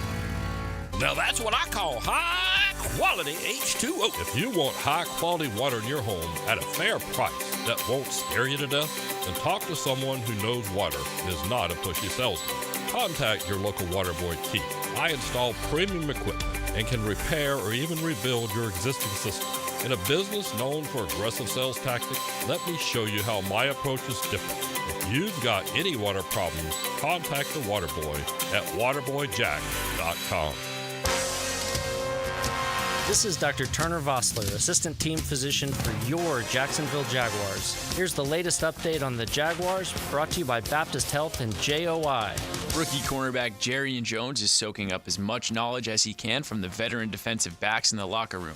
Now that's what I call high-quality H2O. If you want high-quality water in your home at a fair price that won't scare you to death, then talk to someone who knows water and is not a pushy salesman. Contact your local water boy, Keith. I install premium equipment and can repair or even rebuild your existing system. In a business known for aggressive sales tactics, let me show you how my approach is different. If you've got any water problems, contact the water boy at waterboyjack.com. This is Dr. Turner Vossler, Assistant Team Physician for your Jacksonville Jaguars. Here's the latest update on the Jaguars, brought to you by Baptist Health and JOI. Rookie cornerback Jerry Jones is soaking up as much knowledge as he can from the veteran defensive backs in the locker room.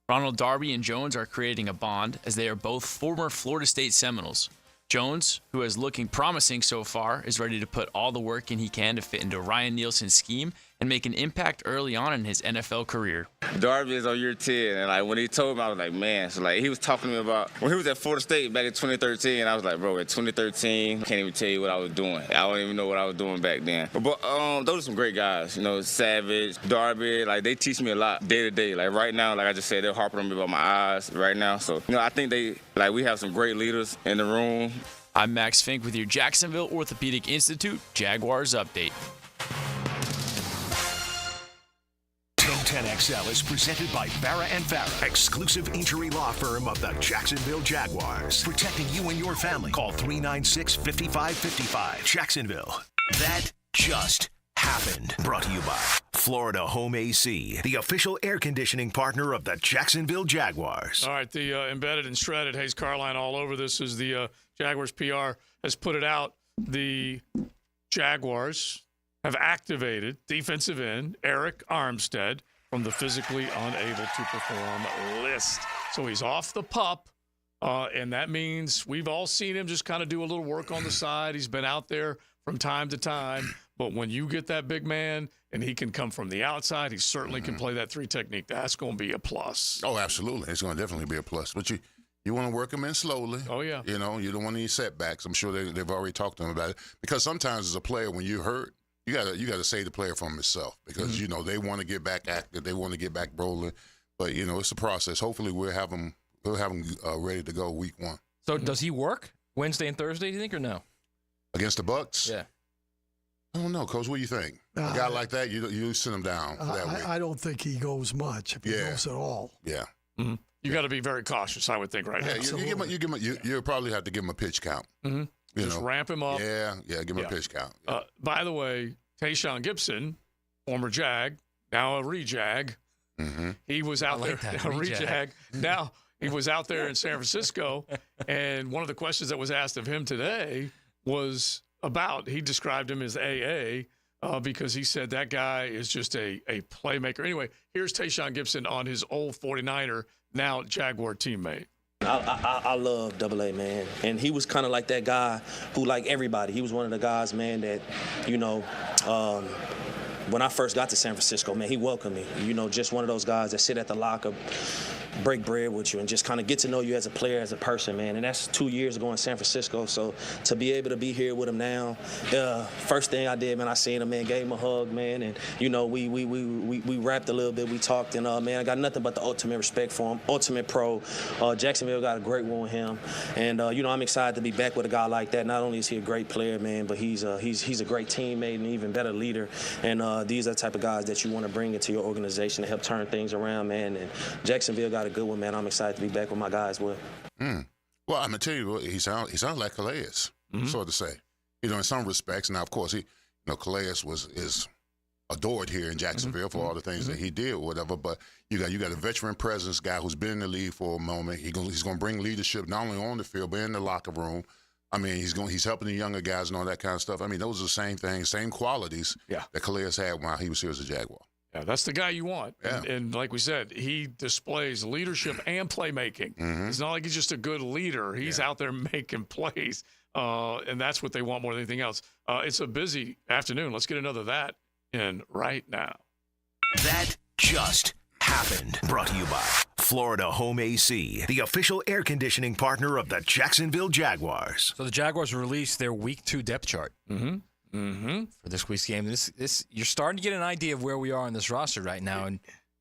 Ronald Darby and Jones are creating a bond as they are both former Florida State Seminoles. Jones, who is looking promising so far, is ready to put all the work in he can to fit into Ryan Nielsen's scheme and make an impact early on in his NFL career. Darby is on year 10, and when he told me, I was like, man. So he was talking to me about when he was at Florida State back in 2013. I was like, bro, in 2013, I can't even tell you what I was doing. I don't even know what I was doing back then. But those are some great guys. Savage, Darby, they teach me a lot day to day. Right now, like I just said, they're harping on me about my eyes right now. So I think we have some great leaders in the room. I'm Max Fink with your Jacksonville Orthopedic Institute Jaguars update. 1010XL is presented by Barra & Farah, exclusive injury law firm of the Jacksonville Jaguars. Protecting you and your family. Call 396-5555. Jacksonville. That just happened. Brought to you by Florida Home AC, the official air conditioning partner of the Jacksonville Jaguars. All right, the embedded and shredded Hayes Carline all over this is the Jaguars PR has put it out. The Jaguars have activated defensive end Eric Armstead from the physically unable to perform list. So he's off the PUP And that means we've all seen him just kind of do a little work on the side. He's been out there from time to time. But when you get that big man and he can come from the outside, he certainly can play that 3 technique. That's going to be a plus. Oh, absolutely. It's going to definitely be a plus. But you want to work him in slowly. Oh, yeah. You know, you don't want any setbacks. I'm sure they've already talked to him about it. Because sometimes as a player, when you're hurt, you gotta save the player from himself. Because, you know, they want to get back active. They want to get back rolling. But, you know, it's a process. Hopefully we'll have him ready to go week 1. So does he work Wednesday and Thursday, do you think, or no? Against the Bucs? Yeah. I don't know, Coach. What do you think? A guy like that, you send him down that way. I don't think he goes much, if he goes at all. Yeah. Mm-hmm. You got to be very cautious, I would think, right now. You'll probably have to give him a pitch count. Mm-hmm. Just ramp him up. Yeah, give him a pitch count. Yeah. By the way, Tayshaun Gibson, former Jag, now a re-Jag. Mm-hmm. He was out there, a re-Jag. Now he was out there in San Francisco, and one of the questions that was asked of him today was he described him as AA because he said that guy is just a playmaker. Anyway, here's Tayshaun Gibson on his old 49er, now Jaguar teammate. I love AA, man. And he was kind of like that guy who, like everybody, he was one of the guys, man, that, you know, when I first got to San Francisco, man, he welcomed me. You know, just one of those guys that sit at the locker, break bread with you, and just kind of get to know you as a player, as a person, man. And that's 2 years ago in San Francisco. So to be able to be here with him now, first thing I did, man, I seen him, man, gave him a hug, man. And, you know, we rapped a little bit, we talked, and, man, I got nothing but the ultimate respect for him, ultimate pro. Jacksonville got a great one with him. And, you know, I'm excited to be back with a guy like that. Not only is he a great player, man, but he's a great teammate and an even better leader. And these are the type of guys that you want to bring into your organization to help turn things around, man. And Jacksonville got a good one, man. I'm excited to be back with my guys. Well, I'm gonna tell you what, he sounds like Calais, so to say. You know, in some respects. Now, of course, Calais is adored here in Jacksonville for all the things that he did, or whatever. But you got a veteran presence guy who's been in the league for a moment. He's gonna bring leadership not only on the field but in the locker room. I mean, he's helping the younger guys and all that kind of stuff. I mean, those are the same things, same qualities that Calais had while he was here as a Jaguar. Yeah, that's the guy you want. Yeah. And like we said, he displays leadership and playmaking. It's not like he's just a good leader. He's out there making plays, and that's what they want more than anything else. It's a busy afternoon. Let's get another that in right now. That just happened. Brought to you by Florida Home AC, the official air conditioning partner of the Jacksonville Jaguars. So the Jaguars released their Week 2 depth chart. For this week's game. This you're starting to get an idea of where we are on this roster right now and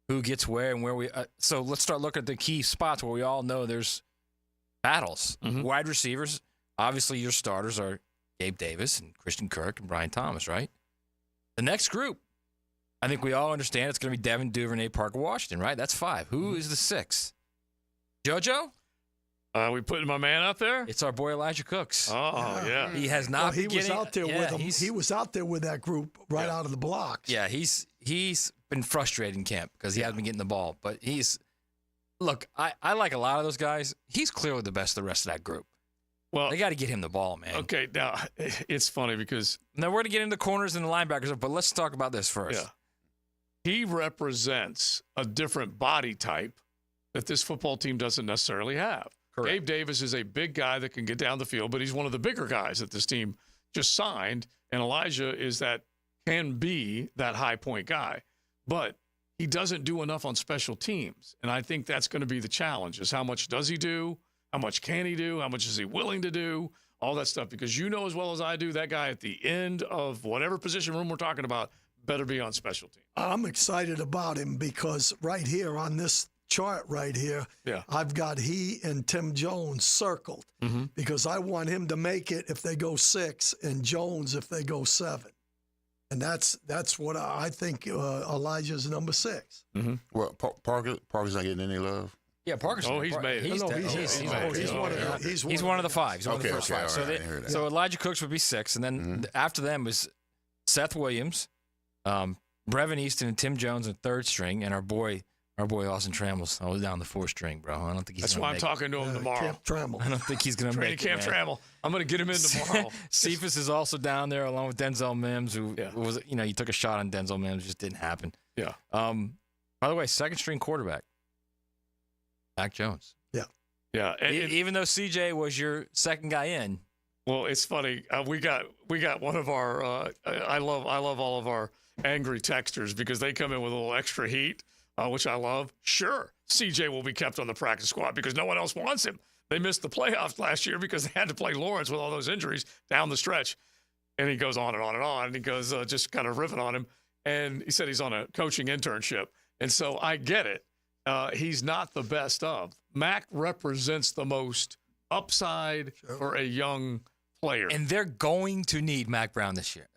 who gets where and where we. So let's start looking at the key spots where we all know there's battles. Wide receivers, obviously your starters are Gabe Davis and Christian Kirk and Brian Thomas, right? The next group, I think we all understand it's going to be Devin Duvernay, Parker Washington, right? That's 5. Who is the 6th? JoJo? We putting my man out there? It's our boy Elijah Cooks. Oh, yeah. He has not been was out there with him. He was out there with that group right out of the blocks. Yeah, he's been frustrated in camp because he hasn't been getting the ball. But look, I like a lot of those guys. He's clearly the best of the rest of that group. Well, they got to get him the ball, man. Okay, now it's funny because now we're going to get into the corners and the linebackers, but let's talk about this first. Yeah. He represents a different body type that this football team doesn't necessarily have. Correct. Gabe Davis is a big guy that can get down the field, but he's one of the bigger guys that this team just signed. And Elijah can be that high point guy, but he doesn't do enough on special teams. And I think that's going to be the challenge is how much does he do? How much can he do? How much is he willing to do? All that stuff, because you know as well as I do, that guy at the end of whatever position room we're talking about better be on special teams. I'm excited about him because right here on this chart right here, I've got he and Tim Jones circled because I want him to make it if they go 6 and Jones if they go 7. And that's what I think Elijah's number 6. Well, Parker's not getting any love. Yeah, Parker's. Oh, he's made it. He's one of the 5. He's one of the first 5. So Elijah Cooks would be 6, and then after them is Seth Williams, Brevin Easton, and Tim Jones in 3rd string, and our boy Austin Trammell's down the 4th string, bro. I don't think he's. That's why I'm talking to him tomorrow. Camp Trammell. I don't think he's going to make it. Camp Trammell. I'm going to get him in tomorrow. Cephas is also down there along with Denzel Mims, who was, he took a shot on Denzel Mims, just didn't happen. Yeah. By the way, 2nd string quarterback, Mac Jones. Yeah. Yeah. Even though CJ was your second guy in. Well, it's funny. We got one of our. I love all of our angry texters because they come in with a little extra heat, which I love. Sure, CJ will be kept on the practice squad because no one else wants him. They missed the playoffs last year because they had to play Lawrence with all those injuries down the stretch. And he goes on and on and on. And he goes just kind of riffing on him. And he said he's on a coaching internship. And so I get it. He's not the best of. Mac represents the most upside for a young player. And they're going to need Mac Brown this year.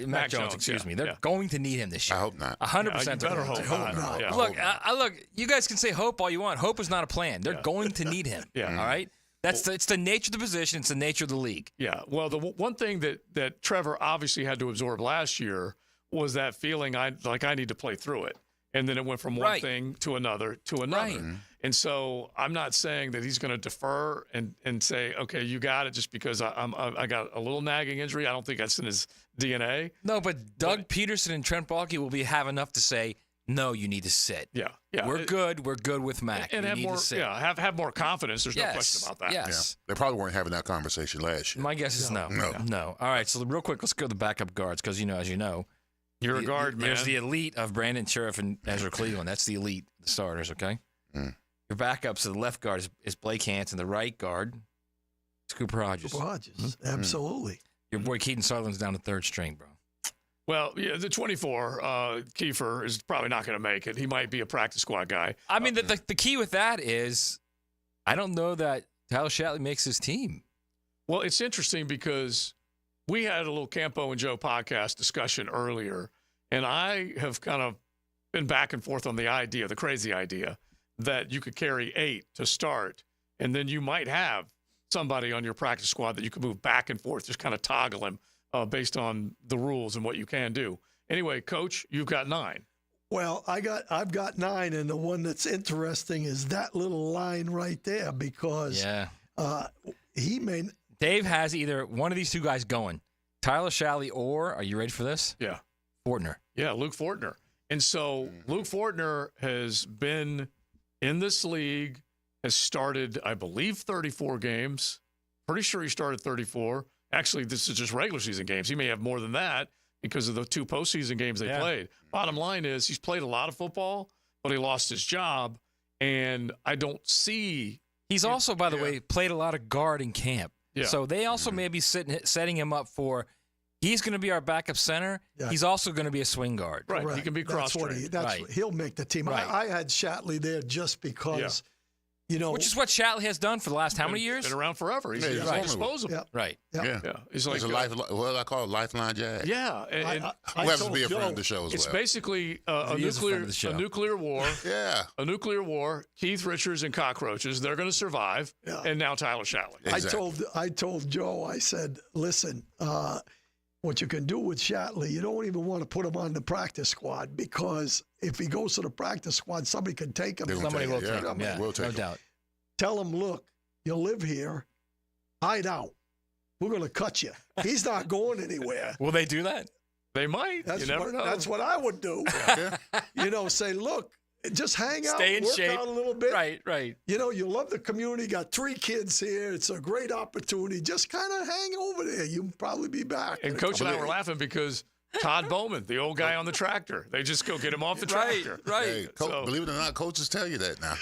Mac Jones, excuse me. They're going to need him this year. I hope not. 100%. You better hope not. Yeah. Look, look, you guys can say hope all you want. Hope is not a plan. They're going to need him. Yeah. All right? It's the nature of the position. It's the nature of the league. Yeah. Well, the one thing that Trevor obviously had to absorb last year was that feeling I need to play through it. And then it went from one thing to another to another. Right. And so I'm not saying that he's going to defer and say, okay, you got it just because I got a little nagging injury. I don't think that's in his DNA. No, but Doug Peterson and Trent Baalke will have enough to say, no, you need to sit. Yeah. We're good. We're good with Mac. And have more, have more confidence. There's no question about that. Yes. Yeah. They probably weren't having that conversation last year. My guess is no. All right, so real quick, let's go to the backup guards because, as you know, you're a guard, man. There's the elite of Brandon Sheriff and Ezra Cleveland. That's the elite, the starters, okay? Your backups, the left guard is Blake Hansen. The right guard is Cooper Hodges. Absolutely. Your boy Keaton Sutherland's down to third string, bro. Well, yeah, the 24, Kiefer, is probably not going to make it. He might be a practice squad guy. I mean, the key with that is I don't know that Tyler Shatley makes his team. Well, it's interesting because we had a little Campo and Joe podcast discussion earlier, and I have kind of been back and forth on the crazy idea, that you could carry 8 to start, and then you might have somebody on your practice squad that you could move back and forth, just kind of toggle him based on the rules and what you can do. Anyway, Coach, you've got 9. Well, I've got 9, and the one that's interesting is that little line right there because he may. Dave has either one of these two guys going, Tyler Shatley or, are you ready for this? Yeah. Fortner. Yeah, Luke Fortner. And so Luke Fortner has been in this league, has started, I believe, 34 games. Pretty sure he started 34. Actually, this is just regular season games. He may have more than that because of the 2 postseason games they played. Bottom line is he's played a lot of football, but he lost his job, and I don't see. He's also, by the way, played a lot of guard in camp. Yeah. So they also may be setting him up for he's going to be our backup center. Yeah. He's also going to be a swing guard. Right. He can be cross-trained. He'll make the team. Right. I had Shatley there just because, which is what Shatley has done for the last how many years? Been around forever. He's disposable. Yeah. Right. Yeah. He's like what I call a lifeline jag. Yeah. And who happens to be a friend of the show as well. It's basically a nuclear war. Yeah. A nuclear war. Keith Richards and cockroaches. They're going to survive. Yeah. And now Tyler Shatley. Exactly. I told Joe, I said, listen, what you can do with Shatley, you don't even want to put him on the practice squad because if he goes to the practice squad, somebody can take him. Somebody will take him. Yeah, no doubt. Tell him, look, you live here, hide out. We're going to cut you. He's not going anywhere. Will they do that? They might. You never know. That's what I would do. Say, look, just hang out, stay in work shape out a little bit. Right. You love the community, got 3 kids here. It's a great opportunity. Just kind of hang over there. You'll probably be back. And Coach and I were laughing because Todd Bowman, the old guy on the tractor, they just go get him off the tractor. Right. Hey, believe it or not, coaches tell you that now.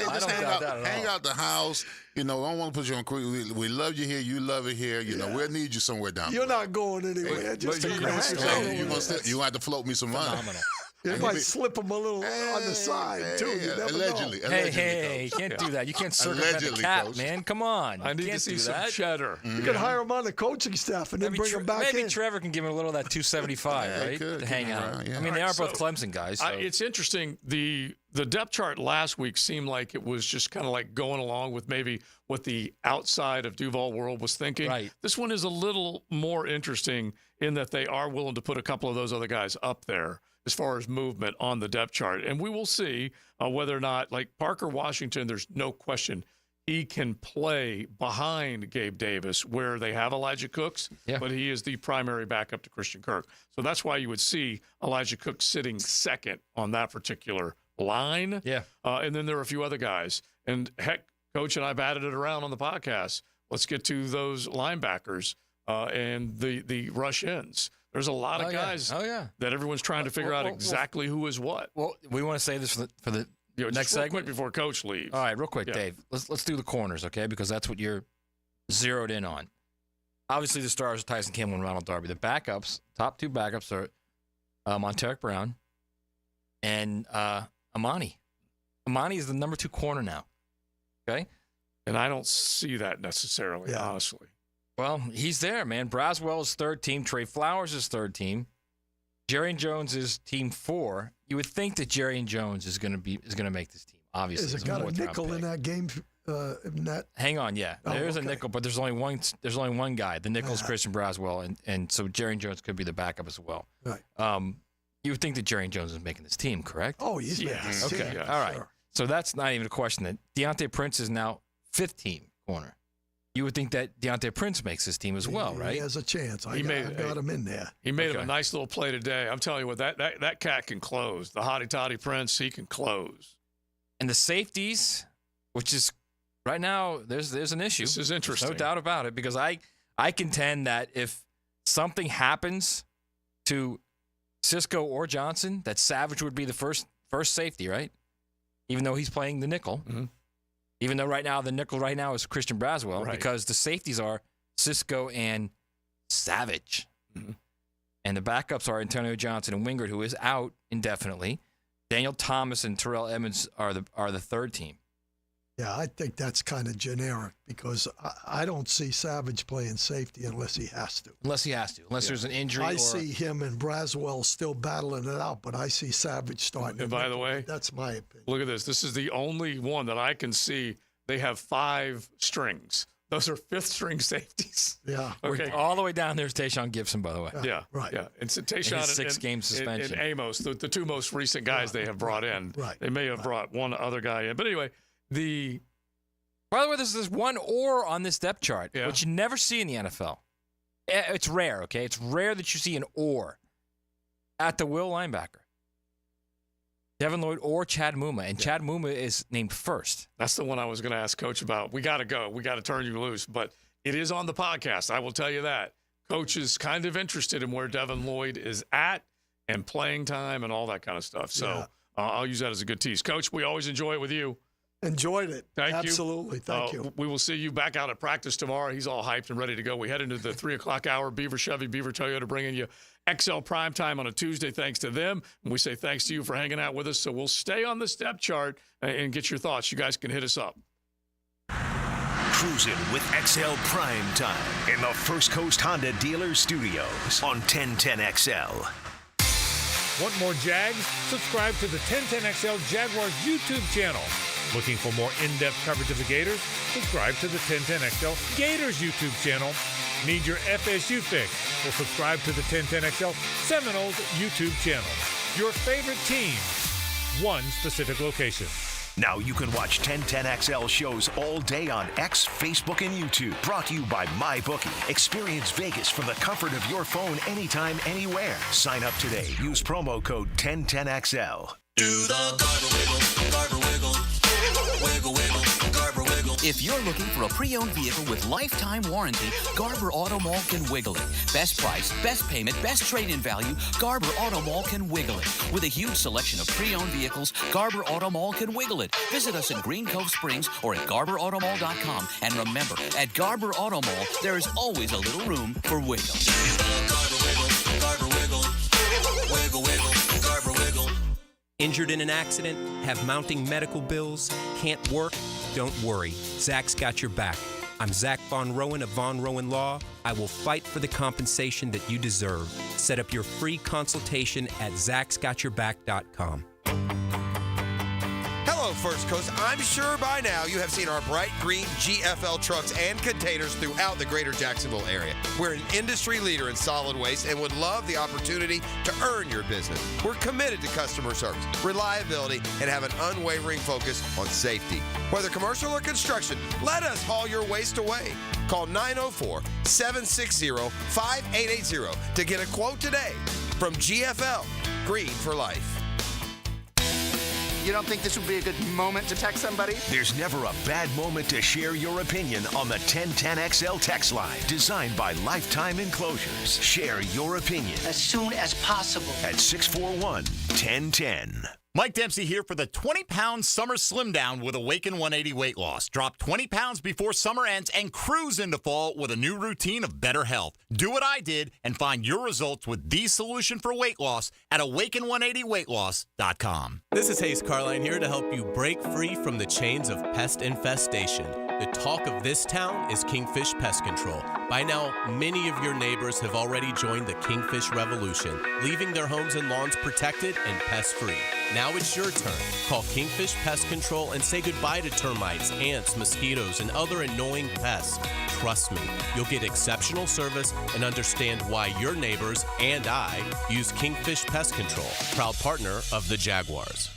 I don't doubt that at all. Hang out the house. I don't want to put you on crew. We love you here. You love it here. We'll need you somewhere down You're not going anywhere. You're going to have to float me some money. Phenomenal. You might slip them a little on the side, too. You never allegedly. know. Hey, you can't do that. You can't circumvent the cap, Coach. Man. Come on. I need to see some cheddar. You can hire him on the coaching staff and then bring him back in. Maybe Trevor can give him a little of that 275, right? To hang out. Yeah. I mean, they are both Clemson guys. So. It's interesting. The depth chart last week seemed like it was just kind of like going along with maybe what the outside of Duval world was thinking. Right. This one is a little more interesting in that they are willing to put a couple of those other guys up there as far as movement on the depth chart. And we will see whether or not, like Parker Washington, there's no question he can play behind Gabe Davis where they have Elijah Cooks, but he is the primary backup to Christian Kirk. So that's why you would see Elijah Cooks sitting second on that particular line. Yeah. And then there are a few other guys. And heck, Coach and I batted it around on the podcast. Let's get to those linebackers and the rush ends. There's a lot of guys that everyone's trying to figure out exactly who is what. Well, we want to say this for the next segment quick before Coach leaves. All right, real quick, Dave. Let's do the corners, okay? Because that's what you're zeroed in on. Obviously, the stars are Tyson Campbell and Ronald Darby. The backups, top two backups are Monteric Brown and Amani. Amani is the number 2 corner now, okay? And I don't see that necessarily, honestly. Well, he's there, man. Braswell is third team. Trey Flowers is third team. Jerry Jones is team 4. You would think that Jerry Jones is going to make this team. Obviously, has it got a nickel in that game? Hang on, there's a nickel, but there's only one. There's only one guy. The nickel's Christian Braswell, and so Jerry Jones could be the backup as well. Right. You would think that Jerry Jones is making this team, correct? Oh, he's making this team. Okay, all right. Sure. So that's not even a question. That Deontay Prince is now 5th team corner. You would think that Deontay Prince makes this team as well, right? He has a chance. I got him in there. He made him a nice little play today. I'm telling you what, that cat can close. The hottie toddy Prince, he can close. And the safeties, which is right now, there's an issue. This is interesting. There's no doubt about it, because I contend that if something happens to Cisco or Johnson, that Savage would be the first safety, right? Even though he's playing the nickel. Mm-hmm. Even though the nickel right now is Christian Braswell, because the safeties are Cisco and Savage. Mm-hmm. And the backups are Antonio Johnson and Wingard, who is out indefinitely. Daniel Thomas and Terrell Edmunds are the third team. Yeah, I think that's kind of generic, because I don't see Savage playing safety unless he has to. Unless there's an injury. I see him and Braswell still battling it out, but I see Savage starting. And by the way, that's my opinion. Look at this. This is the only one that I can see. They have 5 strings. Those are 5th string safeties. Yeah. Okay. All the way down there's Tayshaun Gibson, by the way. Yeah. Right. Yeah. And Tayshaun and 6-game suspension. And Amos, the 2 most recent guys they have brought in. Right. They may have brought one other guy in. But anyway, by the way, there's this one or on this depth chart, which you never see in the NFL. It's rare, okay? It's rare that you see an or at the will linebacker. Devin Lloyd or Chad Muma, and Chad Muma is named first. That's the one I was going to ask Coach about. We got to go. We got to turn you loose. But it is on the podcast. I will tell you that. Coach is kind of interested in where Devin Lloyd is at and playing time and all that kind of stuff. So I'll use that as a good tease. Coach, we always enjoy it with you. Enjoyed it. Thank you. Absolutely. Thank you. We will see you back out at practice tomorrow. He's all hyped and ready to go. We head into the 3 o'clock hour. Beaver Chevy, Beaver Toyota bringing you XL Primetime on a Tuesday. Thanks to them. And we say thanks to you for hanging out with us. So we'll stay on the step chart and get your thoughts. You guys can hit us up. Cruising with XL Primetime in the First Coast Honda Dealer Studios on 1010XL. Want more Jags? Subscribe to the 1010XL Jaguars YouTube channel. Looking for more in-depth coverage of the Gators? Subscribe to the 1010XL Gators YouTube channel. Need your FSU fix? Well, subscribe to the 1010XL Seminoles YouTube channel. Your favorite team, one specific location. Now you can watch 1010XL shows all day on X, Facebook, and YouTube. Brought to you by MyBookie. Experience Vegas from the comfort of your phone anytime, anywhere. Sign up today. Use promo code 1010XL. Do the Garber Wiggle, Garber Wiggle, Wiggle, Wiggle, Garber Wiggle. If you're looking for a pre-owned vehicle with lifetime warranty, Garber Auto Mall can wiggle it. Best price, best payment, best trade-in value, Garber Auto Mall can wiggle it. With a huge selection of pre-owned vehicles, Garber Auto Mall can wiggle it. Visit us in Green Cove Springs or at GarberAutomall.com. And remember, at Garber Auto Mall, there is always a little room for wiggle. Garber Wiggle, Garber Wiggle, Wiggle, Wiggle, Garber Wiggle. Injured in an accident? Have mounting medical bills? Can't work? Don't worry. Zach's got your back. I'm Zach Von Rowan of Von Rowan Law. I will fight for the compensation that you deserve. Set up your free consultation at zachsgotyourback.com. Hello, First Coast. I'm sure by now you have seen our bright green GFL trucks and containers throughout the greater Jacksonville area. We're an industry leader in solid waste and would love the opportunity to earn your business. We're committed to customer service, reliability, and have an unwavering focus on safety. Whether commercial or construction, let us haul your waste away. Call 904-760-5880 to get a quote today from GFL, Green for Life. You don't think this would be a good moment to text somebody? There's never a bad moment to share your opinion on the 1010XL text line, designed by Lifetime Enclosures. Share your opinion as soon as possible at 641-1010. Mike Dempsey here for the 20-pound summer slim down with Awaken 180 weight loss. Drop 20 pounds before summer ends and cruise into fall with a new routine of better health. Do what I did and find your results with the solution for weight loss at awaken180weightloss.com. This is Hayes Carline here to help you break free from the chains of pest infestation. The talk of this town is Kingfish Pest Control. By now, many of your neighbors have already joined the Kingfish Revolution, leaving their homes and lawns protected and pest-free. Now it's your turn. Call Kingfish Pest Control and say goodbye to termites, ants, mosquitoes, and other annoying pests. Trust me, you'll get exceptional service and understand why your neighbors and I use Kingfish Pest Control, proud partner of the Jaguars.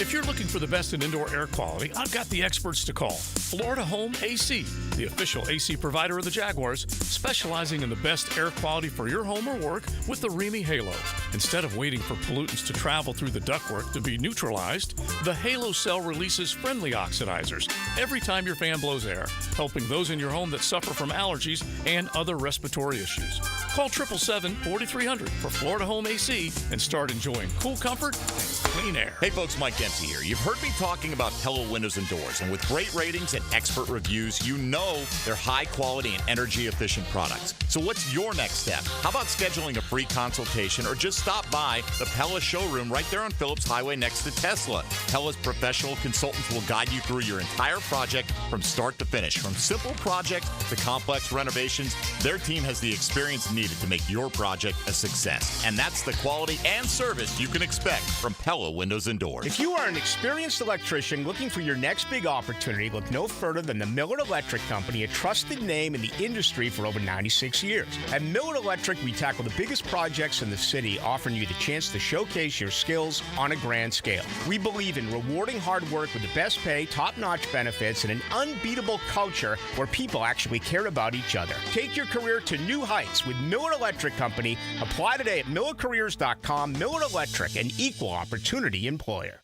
If you're looking for the best in indoor air quality, I've got the experts to call. Florida Home AC, the official AC provider of the Jaguars, specializing in the best air quality for your home or work with the Remy Halo. Instead of waiting for pollutants to travel through the ductwork to be neutralized, the Halo cell releases friendly oxidizers every time your fan blows air, helping those in your home that suffer from allergies and other respiratory issues. Call 777-4300 for Florida Home AC and start enjoying cool comfort and clean air. Hey folks, Mike Dempsey here. You've heard me talking about Pella Windows and Doors, and with great ratings and expert reviews, you know they're high quality and energy efficient products. So what's your next step? How about scheduling a free consultation or just stop by the Pella showroom right there on Phillips Highway next to Tesla. Pella's professional consultants will guide you through your entire project from start to finish. From simple projects to complex renovations, their team has the experience needed to make your project a success. And that's the quality and service you can expect from Pella Windows and Doors. If you are an experienced electrician looking for your next big opportunity, look no further than the Miller Electric Company, a trusted name in the industry for over 96 years. At Miller Electric, we tackle the biggest projects in the city, offering you the chance to showcase your skills on a grand scale. We believe in rewarding hard work with the best pay, top-notch benefits, and an unbeatable culture where people actually care about each other. Take your career to new heights with Miller Electric Company. Apply today at millercareers.com. Miller Electric, an equal opportunity employer.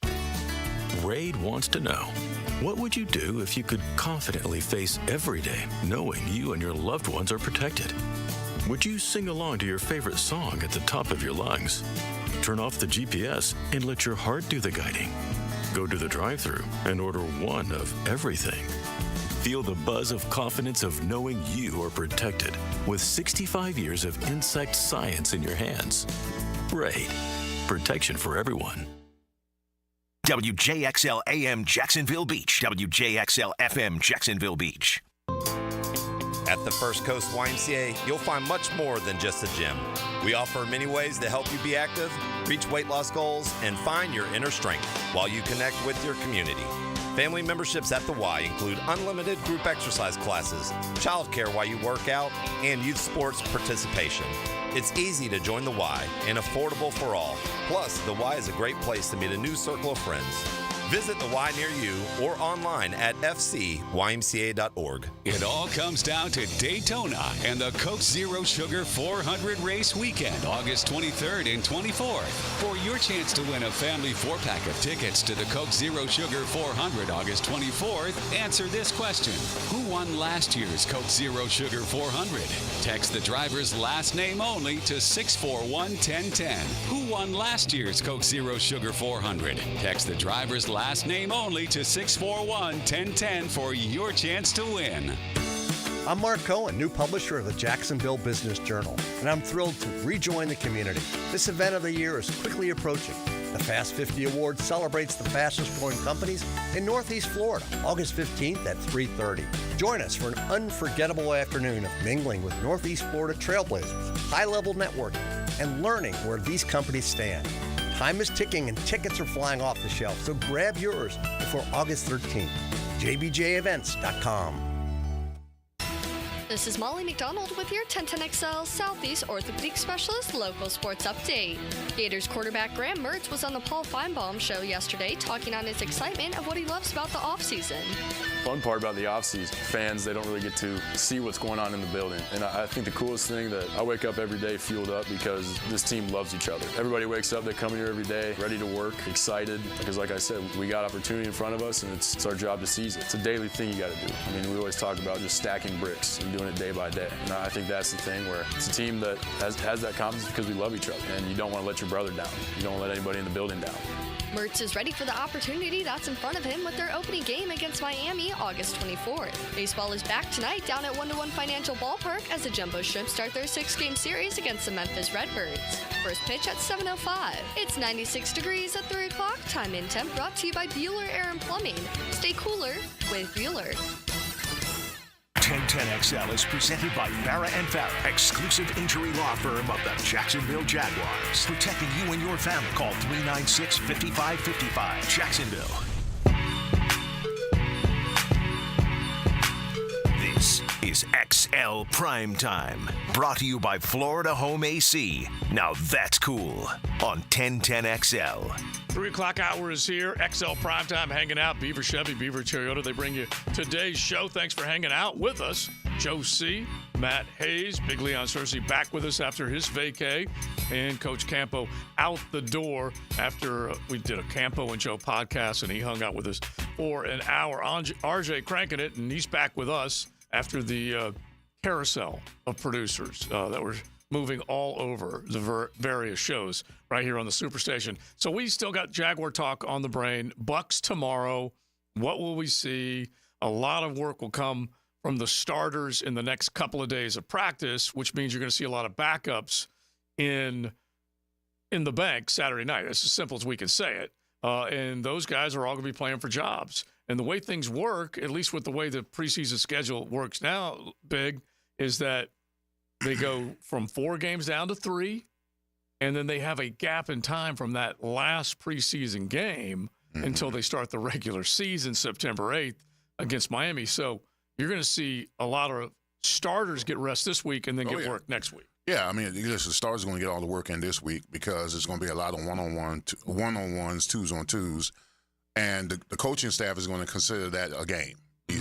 Raid wants to know, what would you do if you could confidently face every day knowing you and your loved ones are protected? Would you sing along to your favorite song at the top of your lungs? Turn off the GPS and let your heart do the guiding. Go to the drive-thru and order one of everything. Feel the buzz of confidence of knowing you are protected with 65 years of insect science in your hands. Raid. Protection for everyone. WJXL AM Jacksonville Beach. WJXL FM Jacksonville Beach. At the First Coast YMCA, you'll find much more than just a gym. We offer many ways to help you be active, reach weight loss goals, and find your inner strength while you connect with your community. Family memberships at the Y include unlimited group exercise classes, childcare while you work out, and youth sports participation. It's easy to join the Y and affordable for all. Plus, the Y is a great place to meet a new circle of friends. Visit the Y near you or online at fcymca.org. It all comes down to Daytona and the Coke Zero Sugar 400 race weekend, August 23rd and 24th. For your chance to win a family 4-pack of tickets to the Coke Zero Sugar 400 August 24th, answer this question. Who won last year's Coke Zero Sugar 400? Text the driver's last name only to 641-1010. Who won last year's Coke Zero Sugar 400? Text the driver's last name only to 641-1010 for your chance to win. I'm Mark Cohen, new publisher of the Jacksonville Business Journal, and I'm thrilled to rejoin the community. This event of the year is quickly approaching. The Fast 50 Award celebrates the fastest growing companies in Northeast Florida, August 15th at 3:30. Join us for an unforgettable afternoon of mingling with Northeast Florida trailblazers, high-level networking, and learning where these companies stand. Time is ticking and tickets are flying off the shelf, so grab yours before August 13th. JBJEvents.com. This is Molly McDonald with your 1010XL Southeast Orthopedic Specialist local sports update. Gators quarterback Graham Mertz was on the Paul Feinbaum show yesterday talking on his excitement of what he loves about the offseason. Fun part about the offseason, fans, they don't really get to see what's going on in the building. And I think the coolest thing that I wake up every day fueled up because this team loves each other. Everybody wakes up, they come here every day, ready to work, excited. Because like I said, we got opportunity in front of us and it's our job to seize it. It's a daily thing you got to do. I mean, we always talk about just stacking bricks and doing it day by day. And I think that's the thing where it's a team that has that confidence because we love each other. And you don't want to let your brother down. You don't want to let anybody in the building down. Mertz is ready for the opportunity that's in front of him with their opening game against Miami August 24th. Baseball is back tonight down at 1-1 Financial Ballpark as the Jumbo Shrimp start their 6-game series against the Memphis Redbirds. First pitch at 7:05. It's 96 degrees at 3 o'clock. Time in temp brought to you by Bueller Air and Plumbing. Stay cooler with Bueller. 1010XL is presented by Farah & Farah, exclusive injury law firm of the Jacksonville Jaguars. Protecting you and your family. Call 396-5555. Jacksonville. This is XL Primetime, brought to you by Florida Home AC. Now that's cool on 1010XL. 3 o'clock hour is here. XL Primetime hanging out. Beaver Chevy, Beaver Toyota. They bring you today's show. Thanks for hanging out with us. Joe C., Matt Hayes, Big Leon Searcy back with us after his vacay, and Coach Campo out the door after we did a Campo and Joe podcast, and he hung out with us for an hour. RJ cranking it, and he's back with us after the carousel of producers that were moving all over the various shows right here on the Superstation. So we still got Jaguar talk on the brain. Bucks tomorrow. What will we see? A lot of work will come from the starters in the next couple of days of practice, which means you're going to see a lot of backups in the bank Saturday night. It's as simple as we can say it. And those guys are all going to be playing for jobs. And the way things work, at least with the way the preseason schedule works now, Big, is that they go from 4 games down to 3, and then they have a gap in time from that last preseason game until they start the regular season September 8th against Miami. So you're going to see a lot of starters get rest this week and then get work next week. Yeah, I mean, the starters are going to get all the work in this week because it's going to be a lot of one-on-ones, 2s-on-2s, and the coaching staff is going to consider that a game.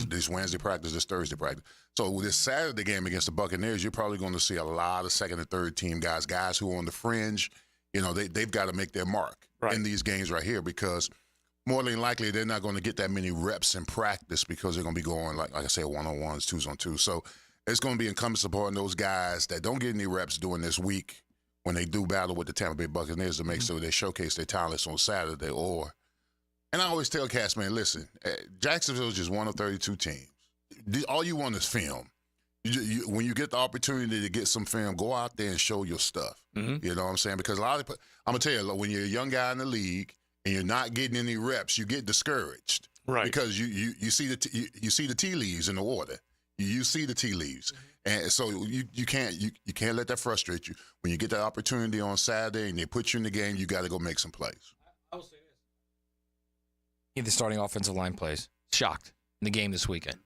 This Wednesday practice, this Thursday practice. So with this Saturday game against the Buccaneers, you're probably going to see a lot of second and third team guys who are on the fringe. You know, they've got to make their mark in these games right here because more than likely they're not going to get that many reps in practice because they're going to be going, like I said, 1-on-1s, 2s-on-2s. So it's going to be incumbent upon those guys that don't get any reps during this week when they do battle with the Tampa Bay Buccaneers to make sure they showcase their talents on Saturday And I always tell cats, man, listen, Jacksonville is just one of 32 teams. All you want is film. When you get the opportunity to get some film, go out there and show your stuff. You know what I'm saying? Because I'm going to tell you, when you're a young guy in the league and you're not getting any reps, you get discouraged. Right. Because you see the tea leaves in the water. You see the tea leaves. And so you can't let that frustrate you. When you get that opportunity on Saturday and they put you in the game, you got to go make some plays. I will say this. The starting offensive line plays. Shocked in the game this weekend.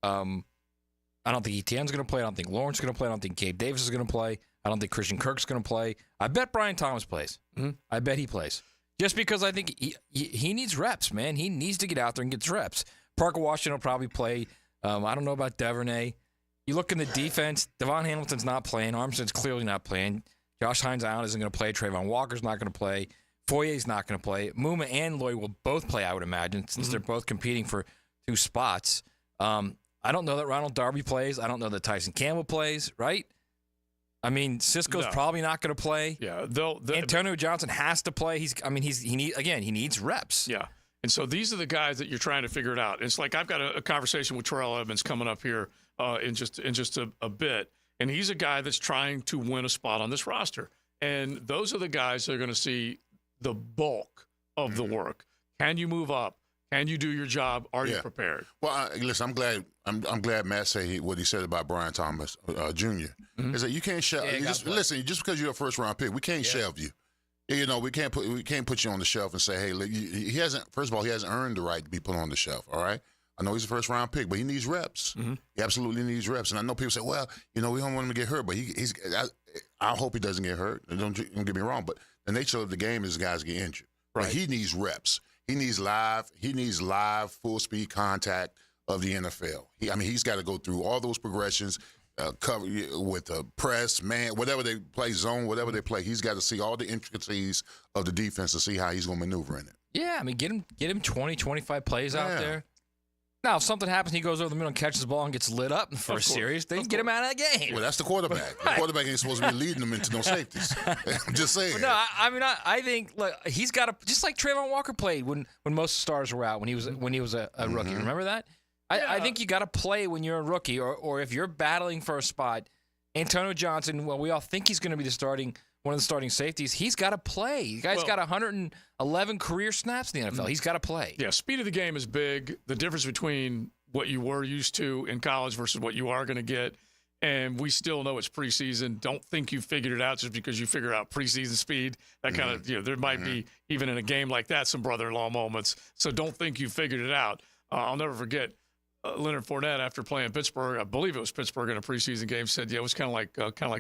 I don't think Etienne's going to play. I don't think Lawrence is going to play. I don't think Gabe Davis is going to play. I don't think Christian Kirk's going to play. I bet Brian Thomas plays. I bet he plays. Just because I think he needs reps, man. He needs to get out there and get reps. Parker Washington will probably play. I don't know about Devernay. You look in the defense, Devon Hamilton's not playing. Armstead's clearly not playing. Josh Hines Allen isn't going to play. Trayvon Walker's not going to play. Foyer's not going to play. Muma and Lloyd will both play, I would imagine, since they're both competing for 2 spots. I don't know that Ronald Darby plays. I don't know that Tyson Campbell plays, right? I mean, Cisco's probably not going to play. Yeah, Antonio Johnson has to play. He needs reps. Yeah. And so these are the guys that you're trying to figure it out. It's like I've got a conversation with Terrell Edmunds coming up here in just a bit, and he's a guy that's trying to win a spot on this roster. And those are the guys that are going to see the bulk of the work. Can you move up? Can you do your job? Are you prepared? Well, listen, I'm glad Matt said what he said about Brian Thomas Jr. Is that you can't shelve. Listen, just because you're a first round pick, we can't shelve you. You know, we can't put you on the shelf and say, hey, look, he hasn't. First of all, he hasn't earned the right to be put on the shelf. All right. I know he's a first-round pick, but he needs reps. He absolutely needs reps. And I know people say, well, we don't want him to get hurt, but I hope he doesn't get hurt. Don't get me wrong, but the nature of the game is guys get injured. Right. But he needs reps. He needs live full-speed contact of the NFL. He's got to go through all those progressions, cover with a press, man, whatever they play, zone, whatever they play. He's got to see all the intricacies of the defense to see how he's going to maneuver in it. Yeah, get him 20, 25 plays out there. Now, if something happens, he goes over the middle and catches the ball and gets lit up in the first series, then get him out of the game. Well, that's the quarterback. The quarterback ain't supposed to be leading them into no safeties. I'm just saying. But no, I think he's got to, just like Trayvon Walker played when most stars were out when he was a rookie. Remember that? I think you got to play when you're a rookie, or if you're battling for a spot. Antonio Johnson, well, we all think he's going to be one of the starting safeties. He's got to play. The guy's got 111 career snaps in the NFL. He's got to play. Yeah, speed of the game is big. The difference between what you were used to in college versus what you are going to get, and we still know it's preseason. Don't think you figured it out just because you figure out preseason speed. That kind of, there might be, even in a game like that, some brother-in-law moments. So don't think you figured it out. I'll never forget Leonard Fournette, after playing Pittsburgh, I believe it was Pittsburgh in a preseason game, said, it was kind of like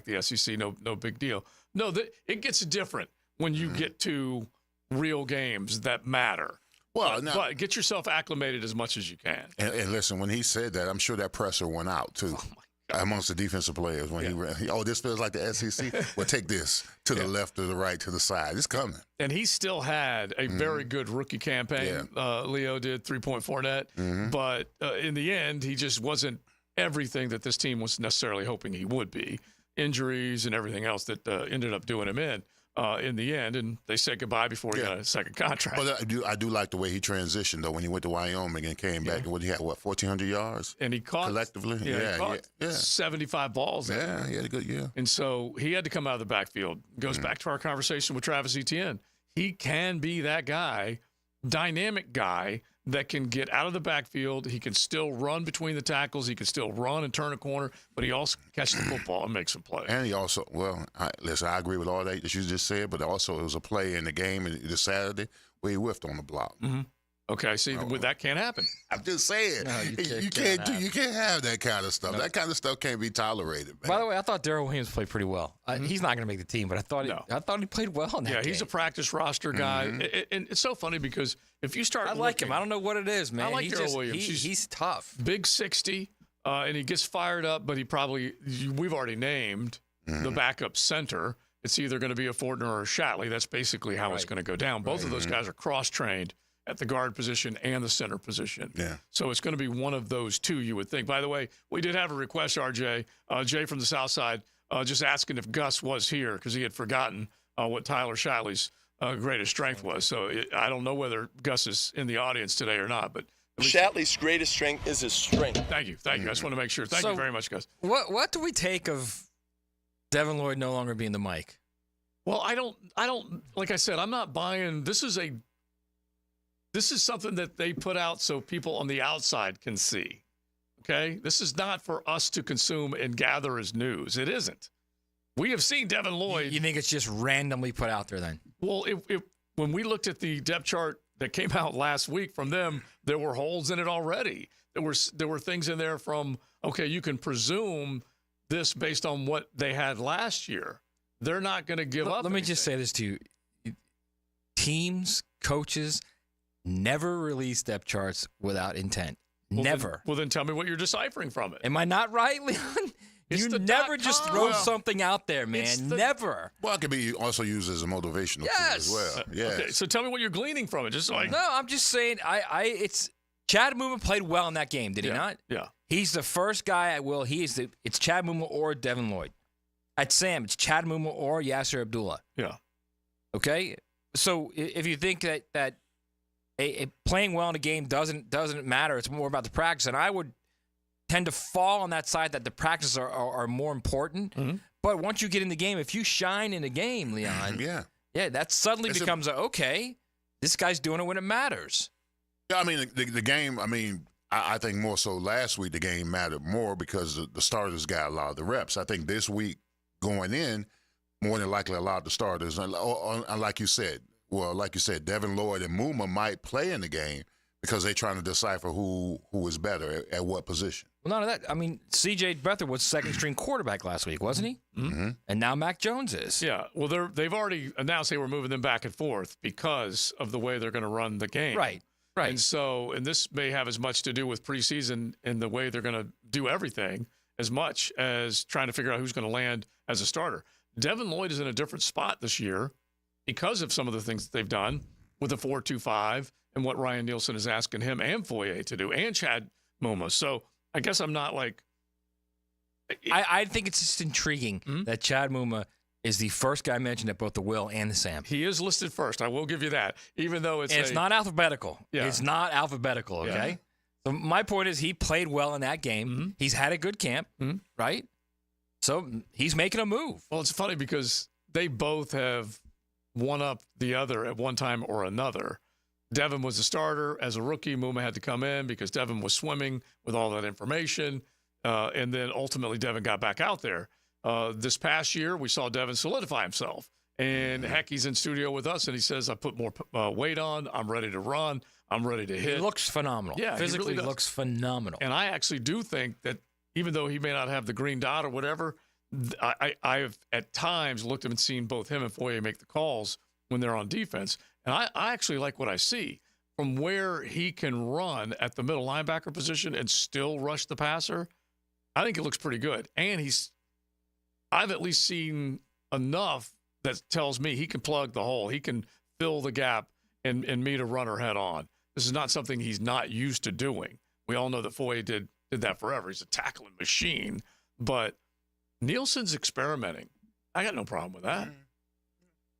the SEC, no big deal. No, it gets different when you get to real games that matter. Well, but get yourself acclimated as much as you can. And listen, when he said that, I'm sure that pressure went out too. Amongst the defensive players when he ran. This feels like the SEC. Well, take this to the left or the right to the side. It's coming. And he still had a very good rookie campaign. Leo did 3.4 net. But in the end, he just wasn't everything that this team was necessarily hoping he would be. Injuries and everything else that ended up doing him in the end, and they said goodbye before he got a second contract. But I do like the way he transitioned, though, when he went to Wyoming and came back. And he had, 1,400 yards? And he caught collectively? He caught 75 balls. Yeah, he had a good year. And so he had to come out of the backfield. Goes back to our conversation with Travis Etienne. He can be that guy, dynamic guy, that can get out of the backfield. He can still run between the tackles. He can still run and turn a corner, but he also catches the football and makes some play. And he also, I agree with all that you just said, but also it was a play in the game this Saturday where he whiffed on the block. Okay, see, that can't happen. I'm just saying. No, you can't have that kind of stuff. No. That kind of stuff can't be tolerated, man. By the way, I thought Darrell Williams played pretty well. He's not going to make the team, but I thought he played well in that game. He's a practice roster guy. And it's so funny because if you start like him. I don't know what it is, man. I like Darrell Williams. He's tough. Big 60, and he gets fired up, but we've already named the backup center. It's either going to be a Fortner or a Shatley. That's basically how it's going to go down. Both of those guys are cross-trained at the guard position and the center position. Yeah. So it's going to be one of those two, you would think. By the way, we did have a request, RJ. Jay from the South Side just asking if Gus was here because he had forgotten what Tyler Shatley's greatest strength was. So I don't know whether Gus is in the audience today or not. But Shatley's greatest strength is his strength. Thank you. I just want to make sure. Thank you very much, Gus. What do we take of Devin Lloyd no longer being the Mike? Well, I don't. Like I said, I'm not buying. This is something that they put out so people on the outside can see, okay? This is not for us to consume and gather as news. It isn't. We have seen Devin Lloyd. You think it's just randomly put out there then? Well, when we looked at the depth chart that came out last week from them, there were holes in it already. There were things in there from, okay, you can presume this based on what they had last year. They're not going to give up. Let me just say this to you. Teams, coaches, never release depth charts without intent. Never. Well, then tell me what you're deciphing from it. Am I not right, Leon? You never just throw something out there, man. Never. Well, it can be also used as a motivational tool as well. Yes. Okay, so tell me what you're gleaning from it. Just like No, I'm just saying it's Chad Muma played well in that game, did he not? Yeah. He's the first guy at will. It's Chad Muma or Devin Lloyd. At Sam, it's Chad Muma or Yasser Abdullah. Yeah. Okay? So if you think that playing well in a game doesn't matter. It's more about the practice. And I would tend to fall on that side that the practices are more important. But once you get in the game, if you shine in a game, Leon, that suddenly becomes okay, this guy's doing it when it matters. Yeah, I mean, the game, I think more so last week the game mattered more because the starters got a lot of the reps. I think this week going in, more than likely a lot of the starters, like you said, Devin Lloyd and Muma might play in the game, because they're trying to decipher who is better at what position. Well, none of that. I mean, C.J. Beathard was second-string quarterback last week, wasn't he? Mm-hmm. And now Mac Jones is. Yeah. Well, they've already announced they were moving them back and forth because of the way they're going to run the game. Right. Right. And this may have as much to do with preseason and the way they're going to do everything as much as trying to figure out who's going to land as a starter. Devin Lloyd is in a different spot this year because of some of the things that they've done with the 4-2-5 and what Ryan Nielsen is asking him and Foye to do, and Chad Muma. So I guess I'm not like... I think it's just intriguing that Chad Muma is the first guy mentioned at both the Will and the Sam. He is listed first. I will give you that, even though it's not alphabetical. Yeah. It's not alphabetical, okay? Yeah. So my point is he played well in that game. Mm-hmm. He's had a good camp, right? So he's making a move. Well, it's funny because they both have one up the other at one time or another. Devin was a starter as a rookie. Muma had to come in because Devin was swimming with all that information. And then ultimately Devin got back out there. This past year, we saw Devin solidify himself. And heck, he's in studio with us, and he says, I put more weight on. I'm ready to run. I'm ready to hit. He looks phenomenal. Yeah, physically he really looks phenomenal. And I actually do think that even though he may not have the green dot or whatever, I have at times looked at him and seen both him and Foye make the calls when they're on defense. And I actually like what I see from where he can run at the middle linebacker position and still rush the passer. I think it looks pretty good. And I've at least seen enough that tells me he can plug the hole. He can fill the gap and meet a runner head on. This is not something he's not used to doing. We all know that Foye did that forever. He's a tackling machine. But Nielsen's experimenting. I got no problem with that.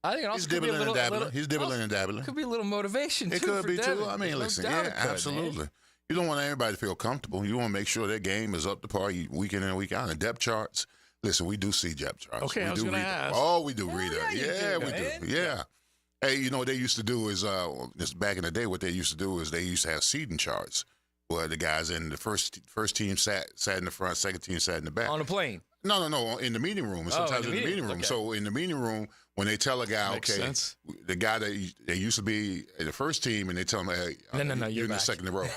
I think it also he's dibbling and dabbling. He's dibbling and dabbling. Could be a little motivation, It too, could for be, Devin. too. I mean, There's listen, no doubt yeah, it could, absolutely. man. You don't want everybody to feel comfortable. You want to make sure their game is up to par week in and week out. And depth charts, listen, we do see depth charts. Okay, I was going to ask. Oh, we do read it. Yeah, we do. Yeah. Hey, you know what they used to do is, just back in the day, what they used to do is they used to have seeding charts where the guys in the first team sat in the front, second team sat in the back. On a plane? No, in the meeting room. And sometimes in the meeting room. Okay. So in the meeting room, when they tell a guy, Makes sense. the guy that they used to be in the first team, and they tell him, hey, No, you're in back. the second row.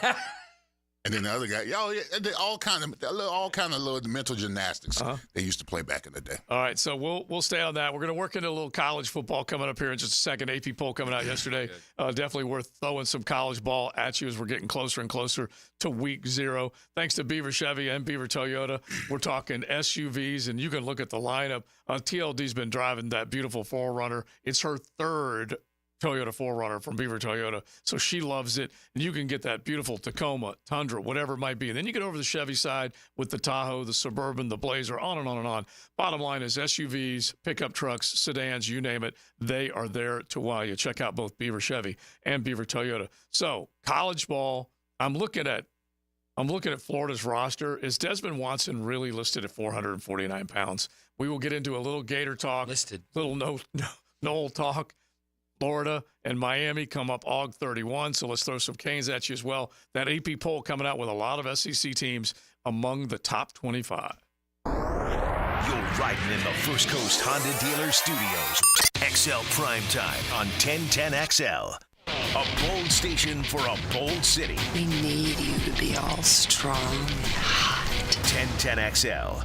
And then the other guy, they all kind of little mental gymnastics they used to play back in the day. All right, so we'll stay on that. We're going to work into a little college football coming up here in just a second. AP poll coming out yesterday. Definitely worth throwing some college ball at you as we're getting closer and closer to week 0. Thanks to Beaver Chevy and Beaver Toyota. We're talking SUVs, and you can look at the lineup. TLD's been driving that beautiful 4Runner. It's her third Toyota 4Runner from Beaver Toyota. So she loves it. And you can get that beautiful Tacoma, Tundra, whatever it might be. And then you get over the Chevy side with the Tahoe, the Suburban, the Blazer, on and on and on. Bottom line is SUVs, pickup trucks, sedans, you name it. They are there to wow you. Check out both Beaver Chevy and Beaver Toyota. So college ball, I'm looking at Florida's roster. Is Desmond Watson really listed at 449 pounds? We will get into a little Gator talk. Listed. Little Noel talk. Florida and Miami come up Aug 31, so let's throw some Canes at you as well. That AP poll coming out with a lot of SEC teams among the top 25. You're riding in the First Coast Honda Dealer Studios. XL Primetime on 1010XL. A bold station for a bold city. We need you to be all strong and hot. 1010XL.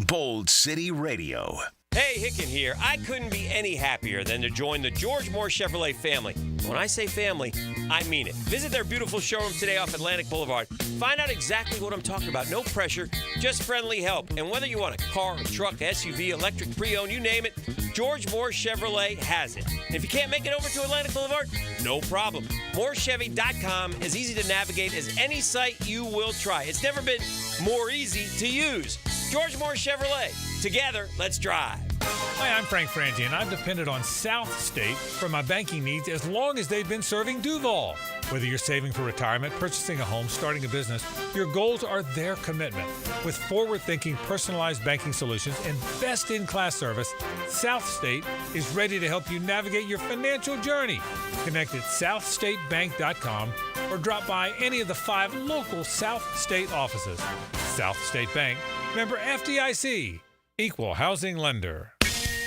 Bold City Radio. Hey, Hicken here. I couldn't be any happier than to join the George Moore Chevrolet family. When I say family, I mean it. Visit their beautiful showroom today off Atlantic Boulevard. Find out exactly what I'm talking about. No pressure, just friendly help. And whether you want a car, a truck, SUV, electric, pre-owned, you name it, George Moore Chevrolet has it. And if you can't make it over to Atlantic Boulevard, no problem. MooreChevy.com is easy to navigate as any site you will try. It's never been more easy to use. George Moore Chevrolet. Together, let's drive. Hi, I'm Frank Frangie, and I've depended on South State for my banking needs as long as they've been serving Duval. Whether you're saving for retirement, purchasing a home, starting a business, your goals are their commitment. With forward-thinking, personalized banking solutions and best-in-class service, South State is ready to help you navigate your financial journey. Connect at southstatebank.com or drop by any of the 5 local South State offices. South State Bank, member FDIC, equal housing lender.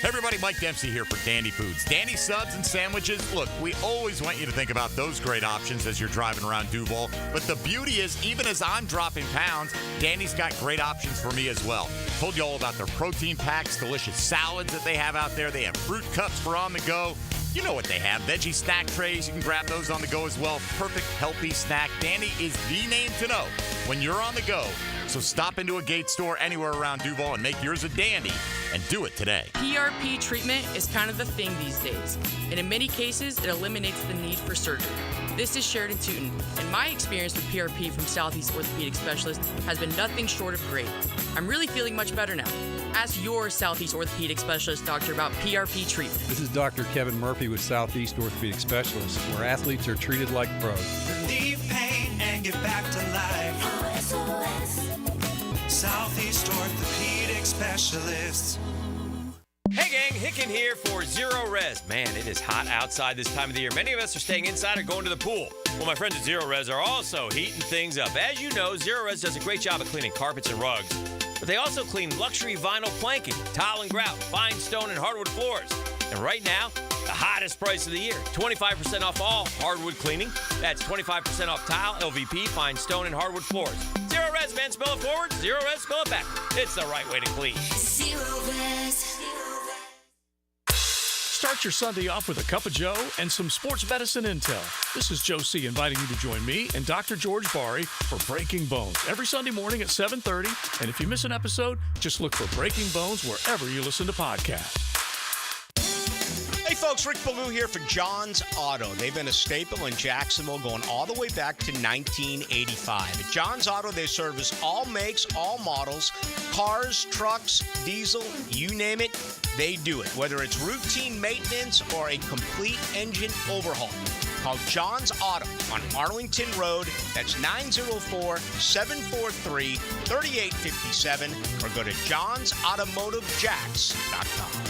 Hey everybody, Mike Dempsey here for Dandy Foods. Dandy subs and sandwiches. Look, we always want you to think about those great options as you're driving around Duval. But the beauty is, even as I'm dropping pounds, Dandy's got great options for me as well. Told you all about their protein packs, delicious salads that they have out there. They have fruit cups for on the go. You know what they have. Veggie snack trays. You can grab those on the go as well. Perfect, healthy snack. Dandy is the name to know when you're on the go. So stop into a Gates store anywhere around Duval and make yours a dandy, and do it today. PRP treatment is kind of the thing these days, and in many cases, it eliminates the need for surgery. This is Sheridan Tootin, and my experience with PRP from Southeast Orthopedic Specialist has been nothing short of great. I'm really feeling much better now. Ask your Southeast Orthopedic Specialist doctor about PRP treatment. This is Dr. Kevin Murphy with Southeast Orthopedic Specialist, where athletes are treated like pros. Relieve pain and get back to life. SOS. Southeast Orthopedic Specialists. Hey gang, Hicken here for Zero Res. Man, it is hot outside this time of the year. Many of us are staying inside or going to the pool. Well, my friends at Zero Res are also heating things up. As you know, Zero Res does a great job of cleaning carpets and rugs. But they also clean luxury vinyl planking, tile and grout, fine stone and hardwood floors. And right now, the hottest price of the year, 25% off all hardwood cleaning. That's 25% off tile, LVP, fine stone, and hardwood floors. Zero Res, man, spell it forward. Zero Res, spell it back. It's the right way to clean. Zero Res. Start your Sunday off with a cup of Joe and some sports medicine intel. This is Joe C. inviting you to join me and Dr. George Bari for Breaking Bones every Sunday morning at 7:30. And if you miss an episode, just look for Breaking Bones wherever you listen to podcasts. Hey folks, Rick Ballou here for John's Auto. They've been a staple in Jacksonville going all the way back to 1985. At John's Auto, they service all makes, all models, cars, trucks, diesel, you name it, they do it. Whether it's routine maintenance or a complete engine overhaul. Call John's Auto on Arlington Road. That's 904-743-3857 or go to johnsautomotivejacks.com.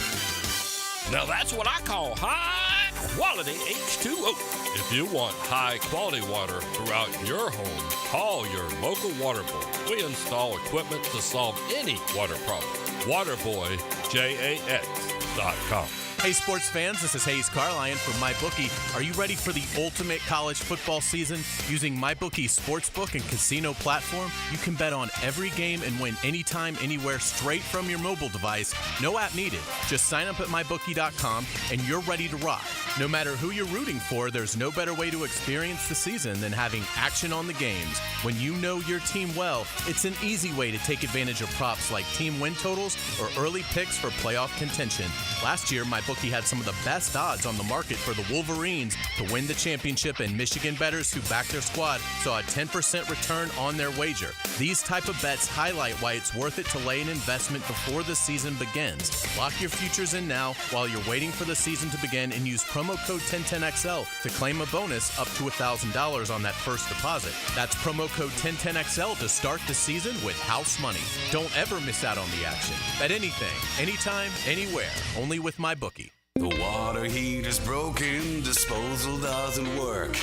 Now that's what I call high quality H2O. If you want high quality water throughout your home, call your local water boy. We install equipment to solve any water problem. WaterBoyJAX.com. Hey sports fans, this is Hayes Carline from MyBookie. Are you ready for the ultimate college football season? Using MyBookie's sportsbook and casino platform, you can bet on every game and win anytime, anywhere, straight from your mobile device. No app needed. Just sign up at MyBookie.com and you're ready to rock. No matter who you're rooting for, there's no better way to experience the season than having action on the games. When you know your team well, it's an easy way to take advantage of props like team win totals or early picks for playoff contention. Last year, MyBookie had some of the best odds on the market for the Wolverines to win the championship, and Michigan bettors who backed their squad saw a 10% return on their wager. These type of bets highlight why it's worth it to lay an investment before the season begins. Lock your futures in now while you're waiting for the season to begin and use promo code 1010XL to claim a bonus up to $1,000 on that first deposit. That's promo code 1010XL to start the season with house money. Don't ever miss out on the action. Bet anything, anytime, anywhere, only with MyBookie. The water heater's broken, disposal doesn't work.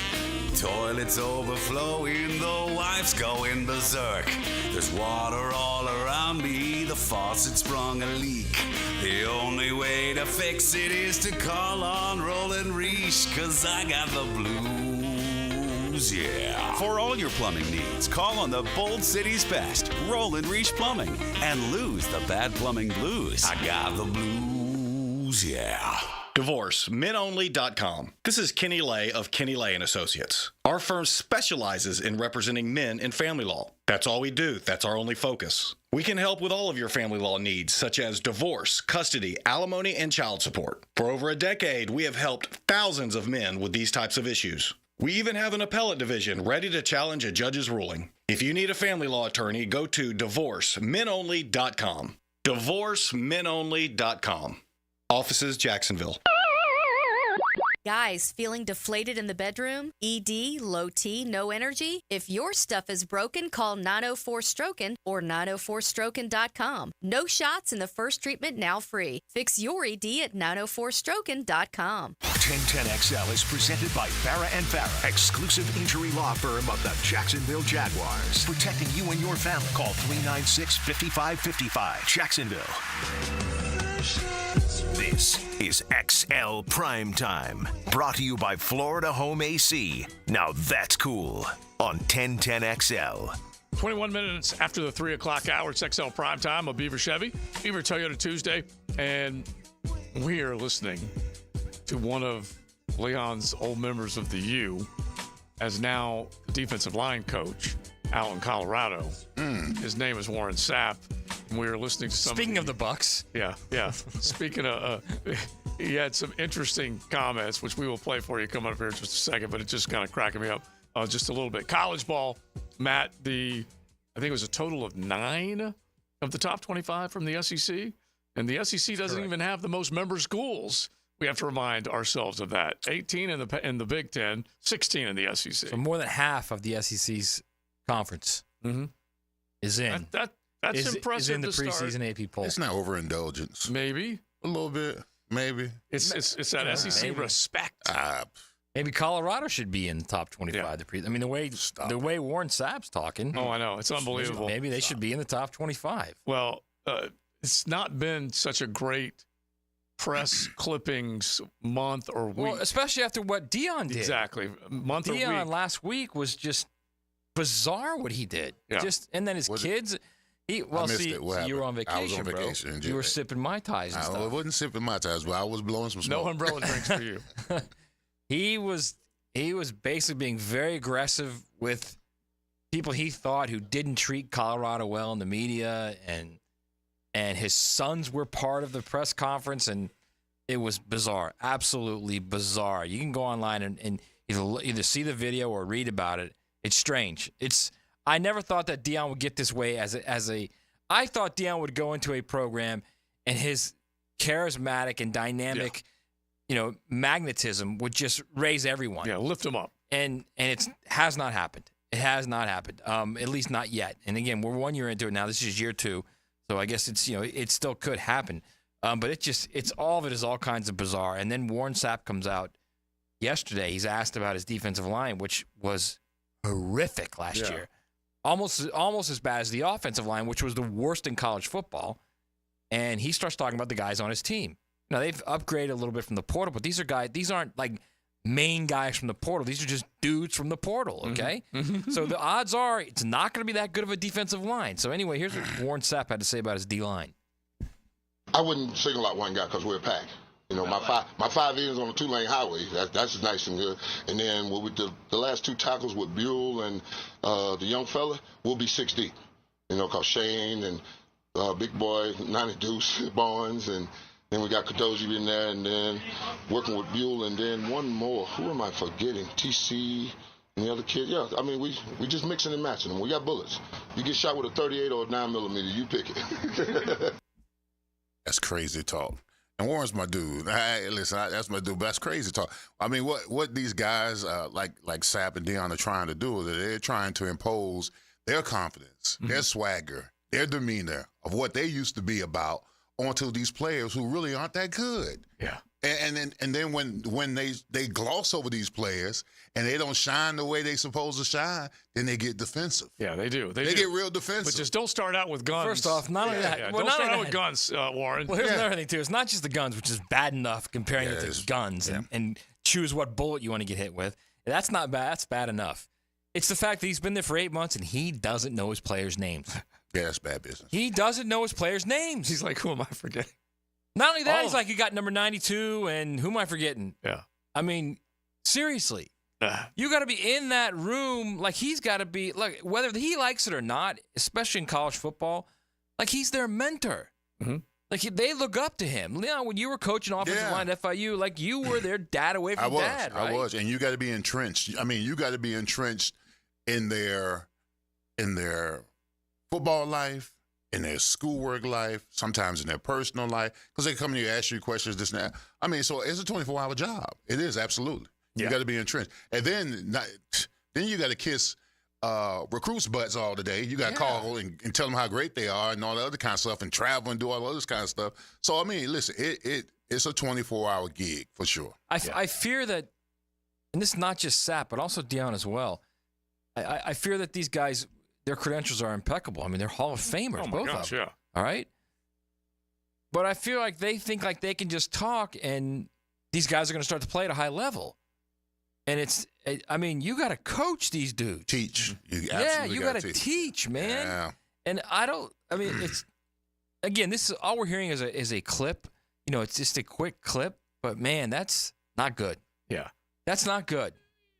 Toilet's overflowing, the wife's going berserk. There's water all around me, the faucet sprung a leak. The only way to fix it is to call on Roland Reese, 'cause I got the blues, yeah. For all your plumbing needs, call on the Bold City's best, Roland Reese Plumbing, and lose the bad plumbing blues. I got the blues, yeah. DivorceMenOnly.com. This is Kenny Lay of Kenny Lay & Associates. Our firm specializes in representing men in family law. That's all we do. That's our only focus. We can help with all of your family law needs, such as divorce, custody, alimony, and child support. For over a decade, we have helped thousands of men with these types of issues. We even have an appellate division ready to challenge a judge's ruling. If you need a family law attorney, go to DivorceMenOnly.com. DivorceMenOnly.com. Offices, Jacksonville. Guys, feeling deflated in the bedroom? ED, low T, no energy? If your stuff is broken, call 904-STROKEN or 904stroken.com. No shots in the first treatment, now free. Fix your ED at 904stroken.com. 1010XL is presented by Farah & Farah, exclusive injury law firm of the Jacksonville Jaguars. Protecting you and your family. Call 396-5555. Jacksonville. This is XL Primetime, brought to you by Florida Home AC. Now that's cool on 1010XL. 21 minutes after the 3 o'clock hour, it's XL Primetime of Beaver Chevy, Beaver Toyota Tuesday, and we are listening to one of Leon's old members of the U as now defensive line coach out in Colorado. His name is Warren Sapp. And we were listening to some. Speaking of the Bucks. Yeah. Speaking of, he had some interesting comments, which we will play for you coming up here in just a second, but it's just kind of cracking me up just a little bit. College ball, Matt, I think it was a total of 9 of the top 25 from the SEC. And the SEC doesn't even have the most member schools. We have to remind ourselves of that. 18 in the Big Ten, 16 in the SEC. So more than half of the SEC's conference is in. That's impressive. Is in the to start. preseason AP poll. It's not overindulgence. Maybe a little bit. Maybe it's that SEC respect. Maybe Colorado should be in the top 25. I mean, the way Warren Sapp's talking. Oh, I know. It's unbelievable. Maybe they should be in the top 25. Well, it's not been such a great press clippings month or week. Well, especially after what Deion did. Exactly. Month or week. Deion last week was just bizarre what he did. Yeah. And then his kids. I missed it. What You were on vacation, I was on vacation. bro. You were sipping Mai Tais and stuff. I wasn't sipping Mai Tais, but I was blowing some smoke. No umbrella drinks for you. He was basically being very aggressive with people he thought who didn't treat Colorado well in the media, and his sons were part of the press conference, and it was bizarre, absolutely bizarre. You can go online and either see the video or read about it. It's strange. I never thought that Deion would get this way I thought Deion would go into a program and his charismatic and dynamic, magnetism would just raise everyone. Yeah, lift them up. And it has not happened. It has not happened. At least not yet. And again, we're 1 year into it now. This is year 2. So I guess it still could happen. But all of it is all kinds of bizarre. And then Warren Sapp comes out yesterday. He's asked about his defensive line, which was horrific last year. Almost as bad as the offensive line, which was the worst in college football. And he starts talking about the guys on his team. Now, they've upgraded a little bit from the portal, but these aren't like main guys from the portal. These are just dudes from the portal, okay? So the odds are it's not going to be that good of a defensive line. So anyway, here's what Warren Sapp had to say about his D-line. I wouldn't single out one guy because we're a pack. My 5 ends on a 2-lane highway. That's nice and good. And then with the last 2 tackles with Buell and the young fella, we'll be 6 deep. Because Shane and Big Boy, 90 Deuce, Barnes, and then we got Kadoji in there, and then working with Buell, and then one more. Who am I forgetting? TC and the other kid. Yeah, I mean, we just mixing and matching them. We got bullets. You get shot with a 38 or a 9mm, you pick it. That's crazy talk. And Warren's my dude. That's my dude. But that's crazy talk. I mean, what these guys like Sapp and Deion are trying to do is that they're trying to impose their confidence, their swagger, their demeanor of what they used to be about onto these players who really aren't that good. Yeah. And then when they gloss over these players and they don't shine the way they supposed to shine, then they get defensive. Yeah, they do. They get real defensive. But just don't start out with guns. First off, not only that. Yeah, well, don't start out with guns, Warren. Well, here's another thing, too. It's not just the guns, which is bad enough comparing it to guns and choose what bullet you want to get hit with. That's not bad. That's bad enough. It's the fact that he's been there for 8 months and he doesn't know his players' names. Yeah, that's bad business. He doesn't know his players' names. He's like, who am I forgetting? Not only that, he's like, you got number 92, and who am I forgetting? Yeah. I mean, seriously. You got to be in that room. Like, he's got to be, like, whether he likes it or not, especially in college football, like, he's their mentor. Like, they look up to him. Leon, when you were coaching offensive line at FIU, like, you were their dad away from dad, right? I was. And you got to be entrenched. I mean, you got to be entrenched in their football life, in their schoolwork life, sometimes in their personal life, because they come to you, ask you questions, this and that. I mean, so it's a 24-hour job. It is, absolutely. You got to be entrenched. And then you got to kiss recruits' butts all the day. You got to call and tell them how great they are and all that other kind of stuff, and travel and do all this kind of stuff. So, I mean, listen, it's a 24-hour gig for sure. I fear that, and this is not just Sapp, but also Deion as well, I fear that these guys, their credentials are impeccable. I mean, they're Hall of Famers, both of them. Yeah. All right? But I feel like they think like they can just talk, and these guys are going to start to play at a high level. And you got to coach these dudes. Teach. You got to teach, man. Yeah. And it's, again, this is all we're hearing is a clip. It's just a quick clip, but man, that's not good. Yeah. That's not good.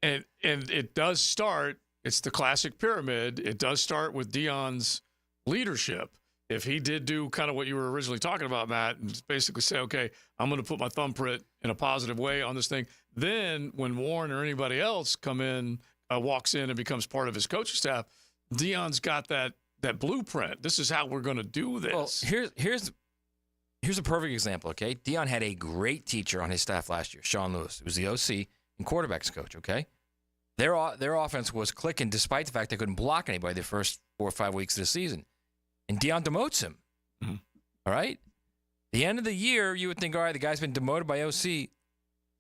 And it does start, it's the classic pyramid. It does start with Deion's leadership. If he did do kind of what you were originally talking about, Matt, and just basically say, okay, I'm going to put my thumbprint in a positive way on this thing. Then when Warren or anybody else walks in and becomes part of his coaching staff, Deion's got that blueprint. This is how we're going to do this. Well, here's a perfect example, okay? Deion had a great teacher on his staff last year, Sean Lewis. It was the OC and quarterbacks coach, okay? Their offense was clicking despite the fact they couldn't block anybody the first 4 or 5 weeks of the season. And Deion demotes him. Mm-hmm. All right? The end of the year, you would think, all right, the guy's been demoted by OC.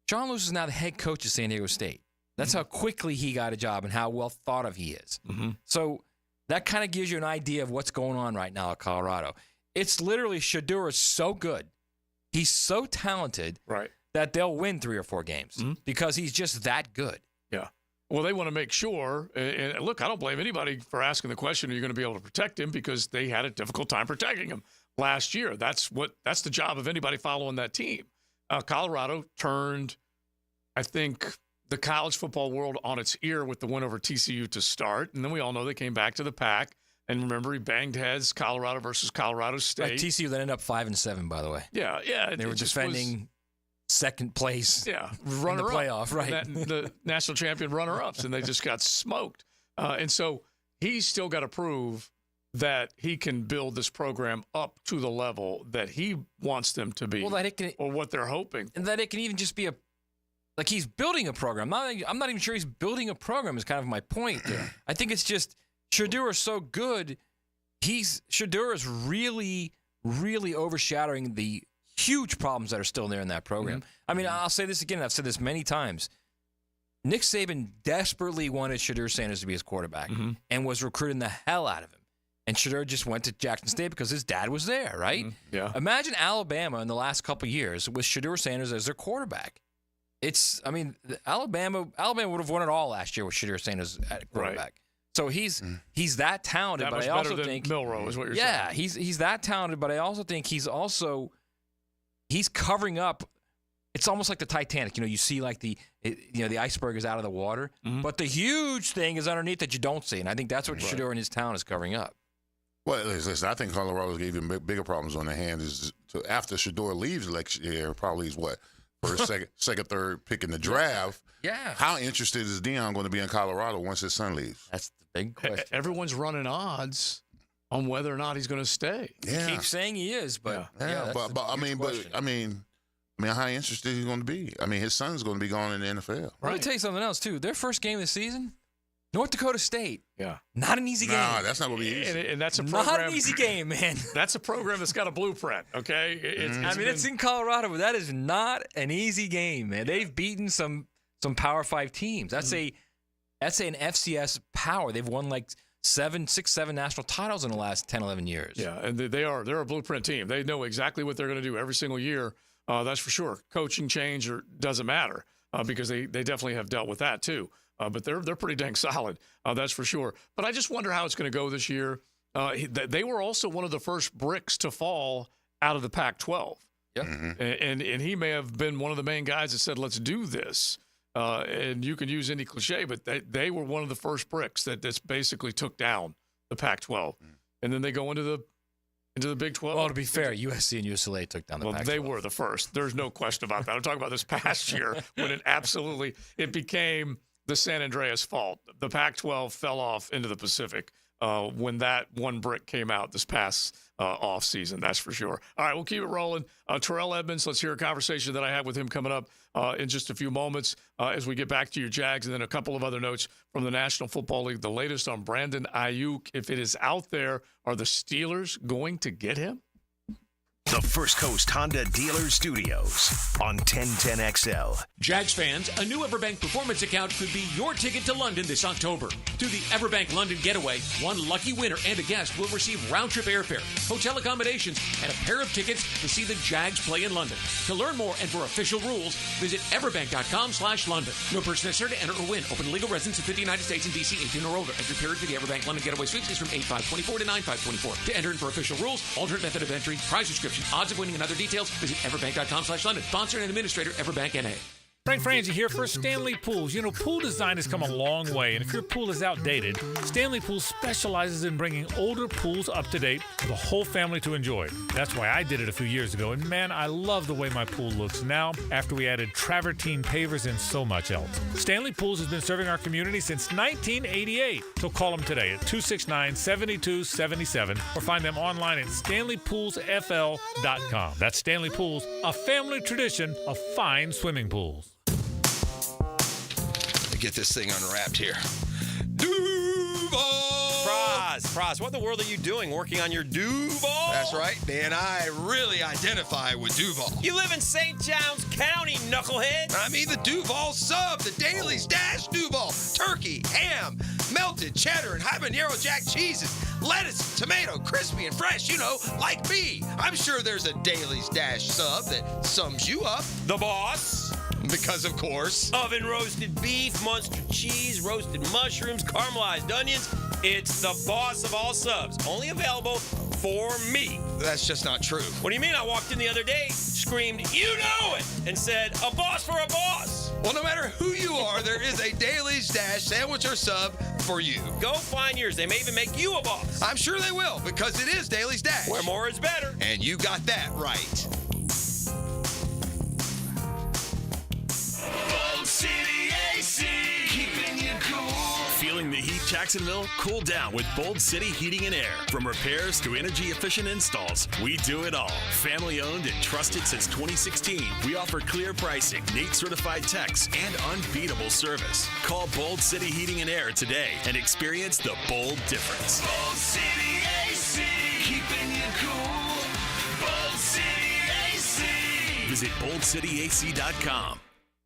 Sean Lewis is now the head coach of San Diego State. That's how quickly he got a job and how well thought of he is. Mm-hmm. So that kind of gives you an idea of what's going on right now at Colorado. It's literally Shedeur is so good. He's so talented that they'll win 3 or 4 games because he's just that good. Yeah. Well, they want to make sure, and look, I don't blame anybody for asking the question, are you going to be able to protect him? Because they had a difficult time protecting him last year. That's the job of anybody following that team. Colorado turned, I think, the college football world on its ear with the win over TCU to start. And then we all know they came back to the pack. And remember, he banged heads, Colorado versus Colorado State. TCU that ended up 5-7, by the way. Yeah. They were defending second place. Yeah, in the playoff, right? The national champion runner-ups, and they just got smoked. And so he's still got to prove that he can build this program up to the level that he wants them to be, or what they're hoping. And that it can even just be like he's building a program. I'm not even sure he's building a program is kind of my point there. I think it's just Shedeur is so good. Shedeur is really, really overshadowing the huge problems that are still there in that program. Mm-hmm. I mean, I'll say this again. I've said this many times. Nick Saban desperately wanted Shedeur Sanders to be his quarterback and was recruiting the hell out of him. And Shedeur just went to Jackson State because his dad was there, right? Mm-hmm. Yeah. Imagine Alabama in the last couple of years with Shedeur Sanders as their quarterback. Alabama would have won it all last year with Shedeur Sanders at quarterback. Right. So he's that talented, but I also think Milroe is what you're saying. Yeah, he's that talented, but I also think he's covering up. It's almost like the Titanic. You see like the iceberg is out of the water, but the huge thing is underneath that you don't see, and I think that's what Shedeur and his town is covering up. Well, listen, I think Colorado's even bigger problems on their hands after Shedeur leaves next year. Probably is first, second, third pick in the draft. Yeah. How interested is Deion going to be in Colorado once his son leaves? That's the big question. Everyone's running odds on whether or not he's going to stay. Yeah. He keeps saying he is, but how interested is he going to be? I mean, his son's going to be gone in the NFL. Let me tell you something else too. Their first game of the season, North Dakota State. Yeah. Not an easy game. No, that's not going to be easy. And that's a program. Not an easy game, man. That's a program that's got a blueprint, okay? It's in Colorado, but that is not an easy game, man. They've beaten some Power 5 teams. That's an FCS power. They've won like 7 national titles in the last 10, 11 years. Yeah, and they're a blueprint team. They know exactly what they're going to do every single year. That's for sure. Coaching change doesn't matter because they definitely have dealt with that too. But they're pretty dang solid. That's for sure. But I just wonder how it's going to go this year. They were also one of the first bricks to fall out of the Pac-12. Yep. And he may have been one of the main guys that said, let's do this. And you can use any cliche, but they were one of the first bricks that basically took down the Pac-12. And then they go into the Big 12. Well, to be fair, USC and UCLA took down the Pac-12. They were the first. There's no question about that. I'm talking about this past year when it became the San Andreas fault. The Pac-12 fell off into the Pacific when that one brick came out this past off season. That's for sure. All right, we'll keep it rolling. Terrell Edmunds, let's hear a conversation that I had with him coming up in just a few moments as we get back to your Jags, and then a couple of other notes from the National Football League. The latest on Brandon Aiyuk. If it is out there, are the Steelers going to get him? The First Coast Honda Dealer Studios on 1010XL. Jags fans, a new Everbank Performance account could be your ticket to London this October. Through the Everbank London Getaway, one lucky winner and a guest will receive round-trip airfare, hotel accommodations, and a pair of tickets to see the Jags play in London. To learn more and for official rules, visit everbank.com/London. No person necessary to enter or win. Open to legal residents in 50 United States and D.C. 18 or older. Entry period for the Everbank London Getaway Sweeps is from 8/5/24 to 9/5/24. To enter and for official rules, alternate method of entry, prize description, odds of winning, and other details, visit everbank.com/London. Sponsor and administrator, Everbank N.A. Frank Frangie here for Stanley Pools. You know, pool design has come a long way, and if your pool is outdated, Stanley Pools specializes in bringing older pools up to date for the whole family to enjoy. That's why I did it a few years ago, and man, I love the way my pool looks now after we added travertine pavers and so much else. Stanley Pools has been serving our community since 1988. So call them today at 269-7277 or find them online at StanleyPoolsFL.com. That's Stanley Pools, a family tradition of fine swimming pools. Get this thing unwrapped here. Praz, what in the world are you doing working on your Duval? That's right, man. I really identify with Duval. You live in St. John's County, knucklehead. I mean the Duval sub, the Dailies Dash Duval. Turkey, ham, melted cheddar, and habanero jack cheeses. Lettuce, tomato, crispy and fresh, you know, like me. I'm sure there's a Dailies Dash sub that sums you up. The boss. Because, of course. Oven roasted beef, Munster cheese, roasted mushrooms, caramelized onions. It's the boss of all subs. Only available for me. That's just not true. What do you mean? I walked in the other day, screamed, "You know it!" and said, "A boss for a boss." Well, no matter who you are, there is a Dailies Dash sandwich or sub for you. Go find yours. They may even make you a boss. I'm sure they will, because it is Dailies Dash. Where more is better. And you got that right. City AC, keeping you cool. Feeling the heat, Jacksonville? Cool down with Bold City Heating and Air. From repairs to energy-efficient installs, we do it all. Family-owned and trusted since 2016, we offer clear pricing, NATE-certified techs, and unbeatable service. Call Bold City Heating and Air today and experience the bold difference. Bold City AC, keeping you cool. Bold City AC. Visit boldcityac.com.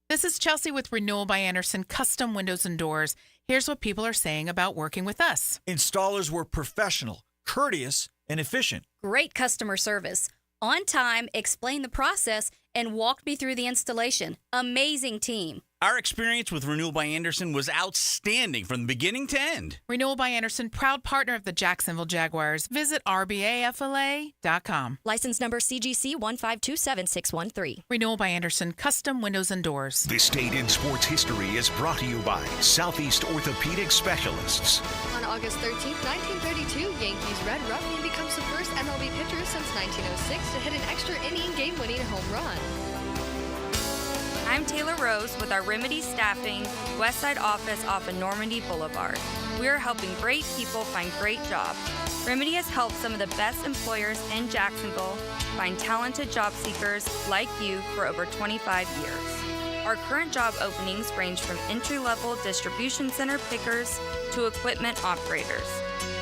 This is Chelsea with Renewal by Andersen Custom Windows and Doors. Here's what people are saying about working with us. Installers were professional, courteous, and efficient. Great customer service. On time, explained the process, and walked me through the installation. Amazing team. Our experience with Renewal by Andersen was outstanding from the beginning to end. Renewal by Andersen, proud partner of the Jacksonville Jaguars. Visit rbafla.com. License number CGC 1527613. Renewal by Andersen, Custom Windows and Doors. This date in sports history is brought to you by Southeast Orthopedic Specialists. On August 13th, 1932, Yankees' Red Ruffin becomes the first MLB pitcher since 1906 to hit an extra inning game-winning home run. I'm Taylor Rose with our Remedy Staffing Westside office off of Normandy Boulevard. We are helping great people find great jobs. Remedy has helped some of the best employers in Jacksonville find talented job seekers like you for over 25 years. Our current job openings range from entry-level distribution center pickers to equipment operators.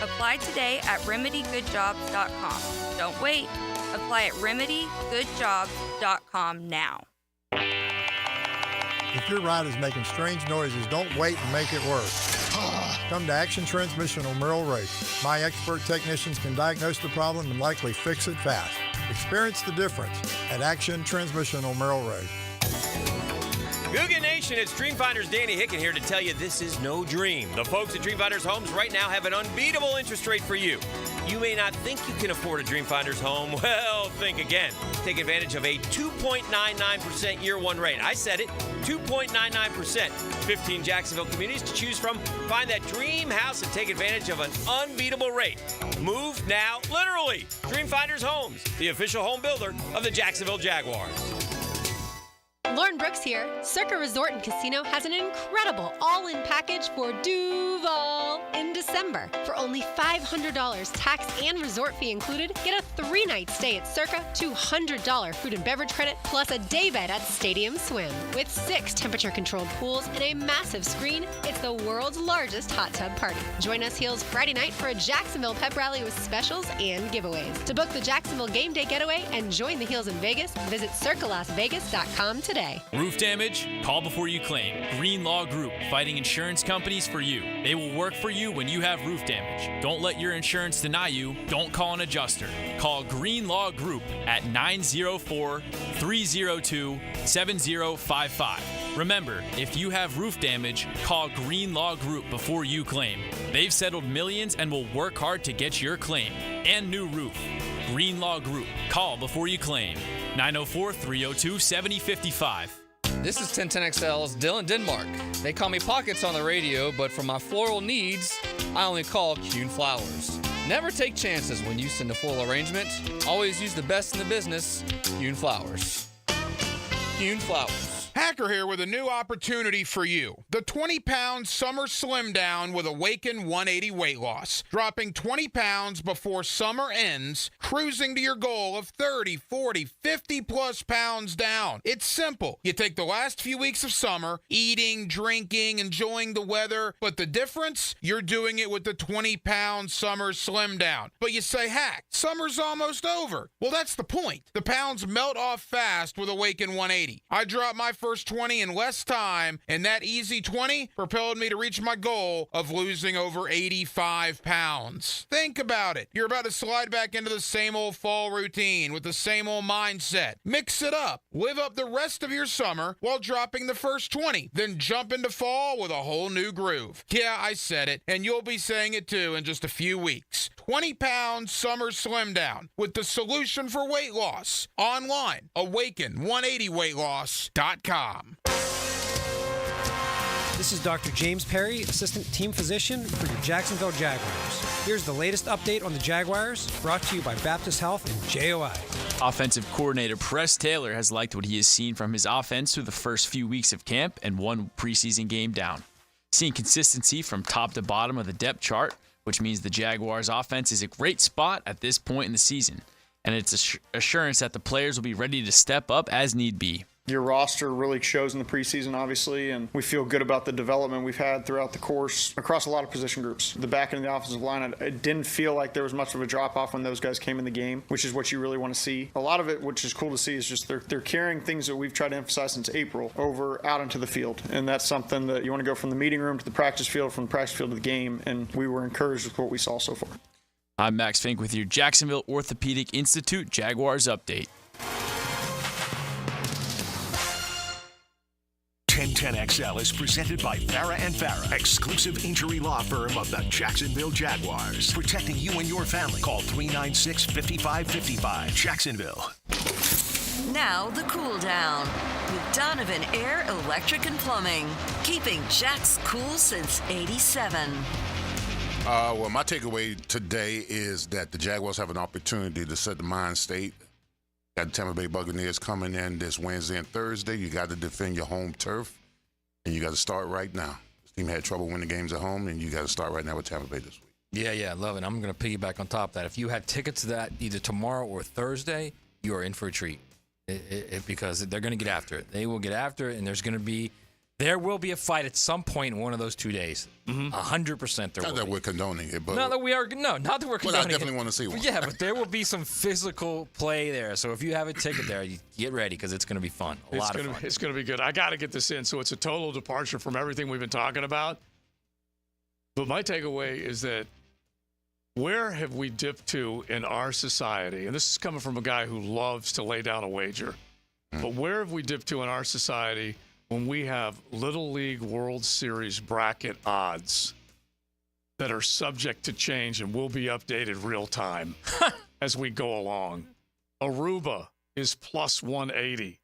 Apply today at remedygoodjobs.com. Don't wait. Apply at remedygoodjobs.com now. If your ride is making strange noises, don't wait and make it work. Come to Action Transmission on Merrill Road. My expert technicians can diagnose the problem and likely fix it fast. Experience the difference at Action Transmission on Merrill Road. Googan Nation, it's Dreamfinders Danny Hicken here to tell you this is no dream. The folks at Dreamfinders Homes right now have an unbeatable interest rate for you. You may not think you can afford a Dreamfinders home. Well, think again. Take advantage of a 2.99% year one rate. I said it, 2.99%. 15 Jacksonville communities to choose from. Find that dream house and take advantage of an unbeatable rate. Move now, literally. Dreamfinders Homes, the official home builder of the Jacksonville Jaguars. Lauren Brooks here. Circa Resort and Casino has an incredible all-in package for Duval. in December. For only $500 tax and resort fee included, get a 3-night stay at Circa, $200 food and beverage credit, plus a day bed at Stadium Swim. With 6 temperature-controlled pools and a massive screen, it's the world's largest hot tub party. Join us Heels Friday night for a Jacksonville pep rally with specials and giveaways. To book the Jacksonville game day getaway and join the Heels in Vegas, visit circalasvegas.com today. Roof damage? Call before you claim. Greenlaw Group, fighting insurance companies for you. They will work for you when you have roof damage. Don't let your insurance deny you. Don't call an adjuster. Call Greenlaw Group at 904-302-7055. Remember, if you have roof damage, call Greenlaw Group before you claim. They've settled millions and will work hard to get your claim and new roof. Greenlaw Group. Call before you claim. 904-302-7055. This is 1010XL's Dylan Denmark. They call me Pockets on the radio, but for my floral needs, I only call Kuhn Flowers. Never take chances when you send a full arrangement. Always use the best in the business, Kuhn Flowers. Kuhn Flowers. Hacker here with a new opportunity for you. The 20-pound summer slim down with Awaken 180 weight loss. Dropping 20 pounds before summer ends, cruising to your goal of 30, 40, 50-plus pounds down. It's simple. You take the last few weeks of summer, eating, drinking, enjoying the weather, but the difference? You're doing it with the 20-pound summer slim down. But you say, Hack, summer's almost over. Well, that's the point. The pounds melt off fast with Awaken 180. I dropped my first 20 in less time, and that easy 20 propelled me to reach my goal of losing over 85 pounds. Think about it. You're about to slide back into the same old fall routine with the same old mindset. Mix it up. Live up the rest of your summer while dropping the first 20. Then jump into fall with a whole new groove. Yeah, I said it, and you'll be saying it too in just a few weeks. 20-pound summer slim down with the solution for weight loss. Online, awaken180weightloss.com. This is Dr. James Perry, Assistant Team Physician for your Jacksonville Jaguars. Here's the latest update on the Jaguars, brought to you by Baptist Health and JOI. Offensive coordinator Press Taylor has liked what he has seen from his offense through the first few weeks of camp and one preseason game down. Seeing consistency from top to bottom of the depth chart, which means the Jaguars' offense is a great spot at this point in the season, and it's assurance that the players will be ready to step up as need be. Your roster really shows in the preseason, obviously, and we feel good about the development we've had throughout the course across a lot of position groups. The back end of the offensive line, it didn't feel like there was much of a drop-off when those guys came in the game, which is what you really want to see. A lot of it, which is cool to see, is just they're carrying things that we've tried to emphasize since April over out into the field, and that's something that you want to go from the meeting room to the practice field, from the practice field to the game, and we were encouraged with what we saw so far. I'm Max Fink with your Jacksonville Orthopedic Institute Jaguars update. 1010XL is presented by Farah & Farah, exclusive injury law firm of the Jacksonville Jaguars. Protecting you and your family. Call 396-5555. Jacksonville. Now the cool down with Donovan Air Electric and Plumbing. Keeping Jack's cool since '87. Well, my takeaway today is that the Jaguars have an opportunity to set the mind state. Got the Tampa Bay Buccaneers coming in this Wednesday and Thursday. You got to defend your home turf, and you got to start right now. This team had trouble winning games at home, and you got to start right now with Tampa Bay this week. Yeah, I love it. I'm going to piggyback on top of that. If you had tickets to that either tomorrow or Thursday, you are in for a treat because they're going to get after it. They will get after it, and there will be a fight at some point in one of those 2 days. 100% there will be. Not that we're condoning it, but not that we're condoning I definitely it. want to see one. Yeah, but there will be some physical play there. So if you have a ticket there, you get ready because it's going to be fun. A lot of fun. It's going to be good. I got to get this in. So it's a total departure from everything we've been talking about. But my takeaway is that where have we dipped to in our society? And this is coming from a guy who loves to lay down a wager. But where have we dipped to in our society when we have Little League World Series bracket odds that are subject to change and will be updated real time as we go along? Aruba is plus 180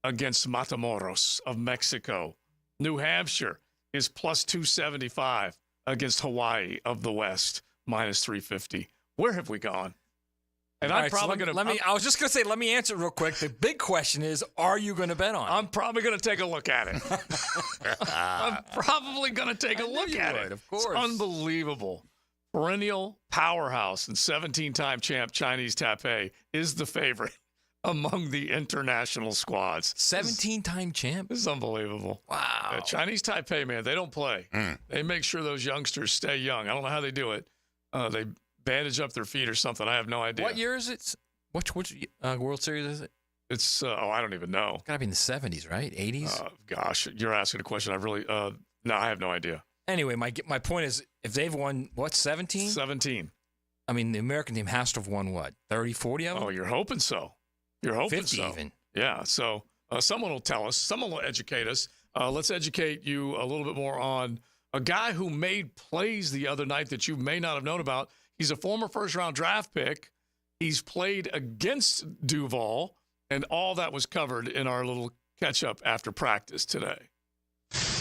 against Matamoros of Mexico. New Hampshire is plus 275 against Hawaii of the West, minus 350. Where have we gone? And All I'm right, probably so going to. I was just going to say, let me answer real quick. The big question is, are you going to bet on it? I'm probably going to take a look at it. I'm probably going to take a look at it. Of course. It's unbelievable. Perennial powerhouse and 17-time champ Chinese Taipei is the favorite among the international squads. 17-time champ? This is unbelievable. Wow. Yeah, Chinese Taipei, man, they don't play. They make sure those youngsters stay young. I don't know how they do it. They bandage up their feet or something. I have no idea. What year is it? Which World Series is it? It's, I don't even know. Got to be in the 70s, right? 80s? Gosh, you're asking a question. I really, no, I have no idea. Anyway, my point is, if they've won, 17? 17. I mean, the American team has to have won, 30, 40 of them? Oh, you're hoping so. You're hoping 50 so. even. Yeah, so someone will tell us. Someone will educate us. Let's educate you a little bit more on a guy who made plays the other night that you may not have known about. He's a former first-round draft pick. He's played against Duval, and all that was covered in our little catch-up after practice today.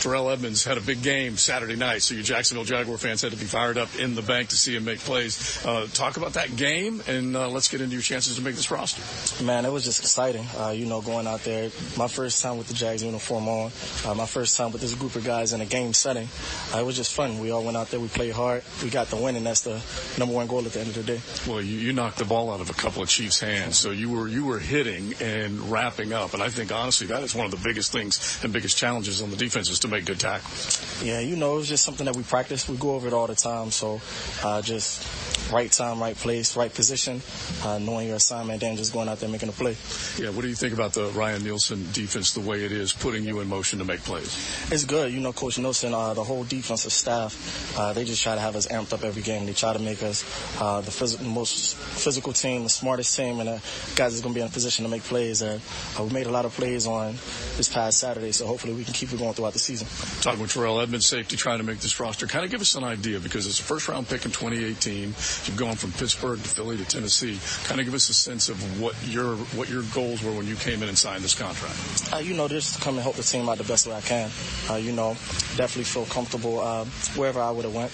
Terrell Edmunds had a big game Saturday night, so you Jacksonville Jaguar fans had to be fired up in the bank to see him make plays. Talk about that game, and let's get into your chances to make this roster. Man, it was just exciting, going out there. My first time with the Jags uniform on, my first time with this group of guys in a game setting. It was just fun. We all went out there, we played hard, we got the win, and that's the number one goal at the end of the day. Well, you knocked the ball out of a couple of Chiefs' hands, so you were hitting and wrapping up, and I think, honestly, that is one of the biggest things and biggest challenges on the defense is to make good tackles. Yeah, it was just something that we practice. We go over it all the time. So just right time, right place, right position, knowing your assignment, then just going out there making a play. Yeah, what do you think about the Ryan Nielsen defense, the way it is, putting you in motion to make plays? It's good. Coach Nielsen, the whole defensive staff, they just try to have us amped up every game. They try to make us the most physical team, the smartest team, and the guys that's going to be in a position to make plays. And we made a lot of plays on this past Saturday, so hopefully we can keep it going throughout the season. Talking with Terrell Edmunds, safety, trying to make this roster. Kind of give us an idea, because it's a first-round pick in 2018. You've gone from Pittsburgh to Philly to Tennessee. Kind of give us a sense of what your goals were when you came in and signed this contract. Just to come and help the team out the best way I can. Definitely feel comfortable wherever I would have went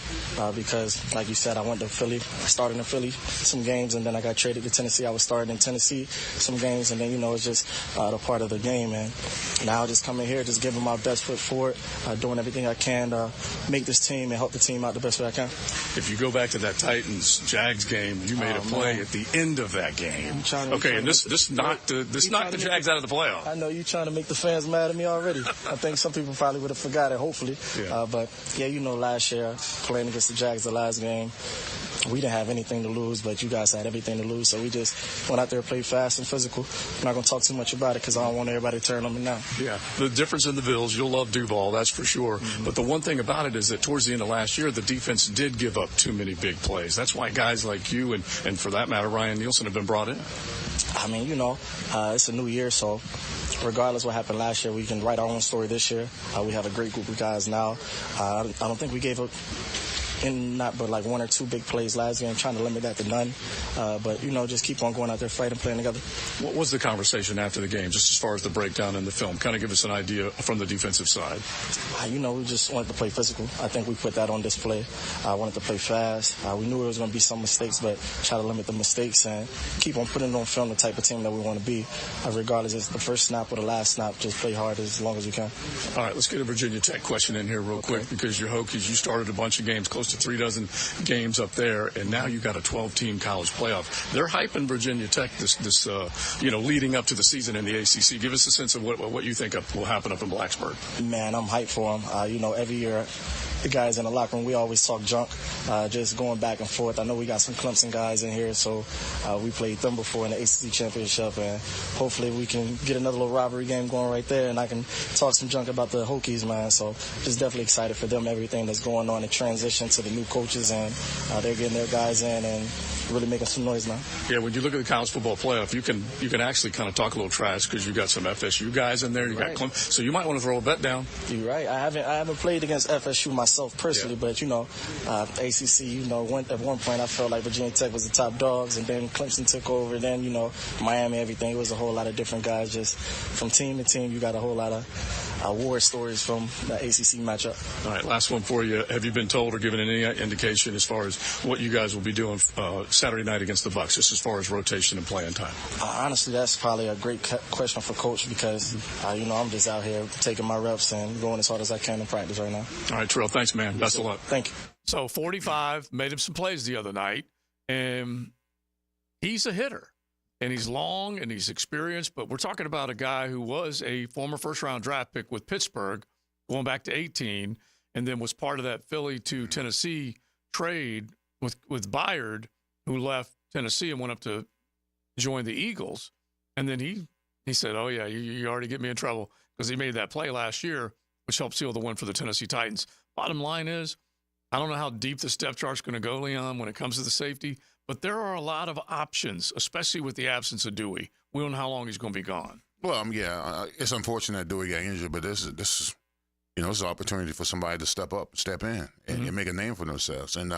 because, like you said, I went to Philly. I started in Philly some games, and then I got traded to Tennessee. I was starting in Tennessee some games, and then, it's just the part of the game. And now just coming here, just giving my best foot forward, doing everything I can to make this team and help the team out the best way I can. If you go back to that Titans-Jags game, you made a play at the end of that game. And this knocked the Jags out of the playoffs. I know you're trying to make the fans mad at me already. I think some people probably would have forgot it, hopefully. Yeah. But last year, playing against the Jags the last game, we didn't have anything to lose, but you guys had everything to lose. So we just went out there, played fast and physical. I'm not going to talk too much about it because I don't want everybody to turn on me now. Yeah, the difference in the Bills, you'll love Duval, that's for sure. Mm-hmm. But the one thing about it is that towards the end of last year, the defense did give up too many big plays. That's why guys like you and for that matter, Ryan Nielsen have been brought in. It's a new year, so regardless what happened last year, we can write our own story this year. We have a great group of guys now. I don't think we gave up like one or two big plays last game, trying to limit that to none. But just keep on going out there, fighting, playing together. What was the conversation after the game, just as far as the breakdown in the film? Kind of give us an idea from the defensive side. We just wanted to play physical. I think we put that on display. I wanted to play fast. We knew there was going to be some mistakes, but try to limit the mistakes and keep on putting it on film the type of team that we want to be. Regardless if it's the first snap or the last snap, just play hard as long as we can. All right, let's get a Virginia Tech question in here real quick, because your Hokies, you started a bunch of games, close to 3 dozen games up there, and now you got a 12-team college playoff. They're hyping Virginia Tech this leading up to the season in the ACC. Give us a sense of what you think will happen up in Blacksburg. Man, I'm hyped for them. Every year the guys in the locker room, we always talk junk, just going back and forth. I know we got some Clemson guys in here, so we played them before in the ACC championship, and hopefully we can get another little rivalry game going right there, and I can talk some junk about the Hokies, man. So just definitely excited for them, everything that's going on, the transition to the new coaches, and they're getting their guys in and really making some noise now. Yeah, when you look at the college football playoff, you can actually kind of talk a little trash because you got some FSU guys in there. You got Clemson, so you might want to throw a bet down. You're right. I haven't played against FSU myself personally, but ACC. At one point I felt like Virginia Tech was the top dogs, and then Clemson took over. Then Miami, everything. It was a whole lot of different guys. Just from team to team, you got a whole lot of war stories from the ACC matchup. All right, last one for you. Have you been told or given any indication as far as what you guys will be doing Saturday night against the Bucs, just as far as rotation and playing time? Honestly, that's probably a great question for Coach because, I'm just out here taking my reps and going as hard as I can in practice right now. All right, Terrell, thanks, man. Best of luck. Thank you. So 45 made him some plays the other night, and he's a hitter. And he's long and he's experienced, but we're talking about a guy who was a former first-round draft pick with Pittsburgh going back to 18 and then was part of that Philly to Tennessee trade with Byard, who left Tennessee and went up to join the Eagles. And then he said, oh, yeah, you already get me in trouble because he made that play last year, which helped seal the win for the Tennessee Titans. Bottom line is, I don't know how deep the depth chart's going to go, Leon, when it comes to the safety, but there are a lot of options, especially with the absence of Dewey. We don't know how long he's going to be gone. Well, it's unfortunate that Dewey got injured, but this is it's an opportunity for somebody to step in, and make a name for themselves. And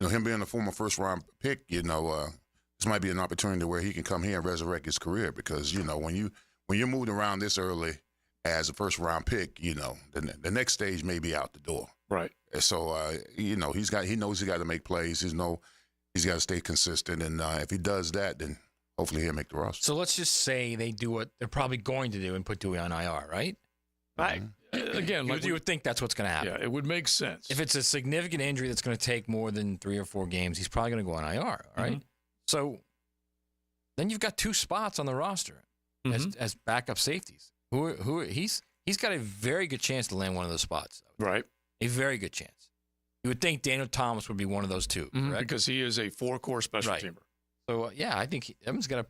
him being a former first-round pick, this might be an opportunity where he can come here and resurrect his career because when you're moving around this early as a first-round pick, the next stage may be out the door. Right. And so he knows he's got to make plays. He's got to stay consistent, and if he does that, then hopefully he'll make the roster. So let's just say they do what they're probably going to do and put Dewey on IR, right? Right. Again, you would think that's what's going to happen. Yeah, it would make sense. If it's a significant injury that's going to take more than 3 or 4 games, he's probably going to go on IR, all right? So then you've got 2 spots on the roster as backup safeties. He's got a very good chance to land one of those spots. Right. A very good chance. You would think Daniel Thomas would be one of those 2, correct? Because he is a 4-core special teamer. So, I think Evans got a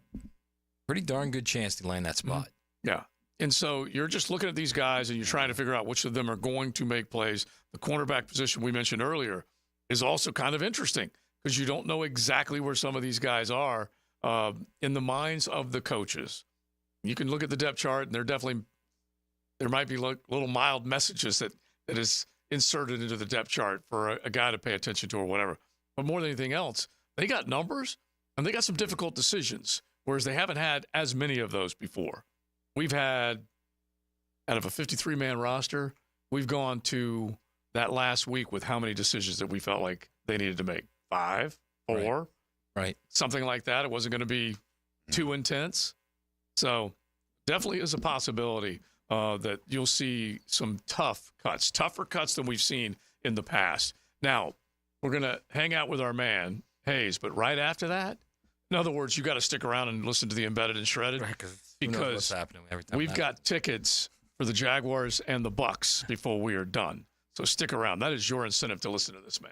pretty darn good chance to land that spot. Yeah. And so you're just looking at these guys and you're trying to figure out which of them are going to make plays. The cornerback position we mentioned earlier is also kind of interesting because you don't know exactly where some of these guys are in the minds of the coaches. You can look at the depth chart and there might be little mild messages that is inserted into the depth chart for a guy to pay attention to or whatever. But more than anything else, they got numbers and they got some difficult decisions, whereas they haven't had as many of those before. We've had, out of a 53-man roster, we've gone to that last week with how many decisions that we felt like they needed to make? 5, 4? Right. Something like that. It wasn't going to be too intense. So definitely is a possibility that you'll see some tougher cuts than we've seen in the past. Now, we're going to hang out with our man, Hayes, but right after that, in other words, you got to stick around and listen to the Embedded and Shredded because what's happening every time we've got tickets for the Jaguars and the Bucs before we are done. So stick around. That is your incentive to listen to this man.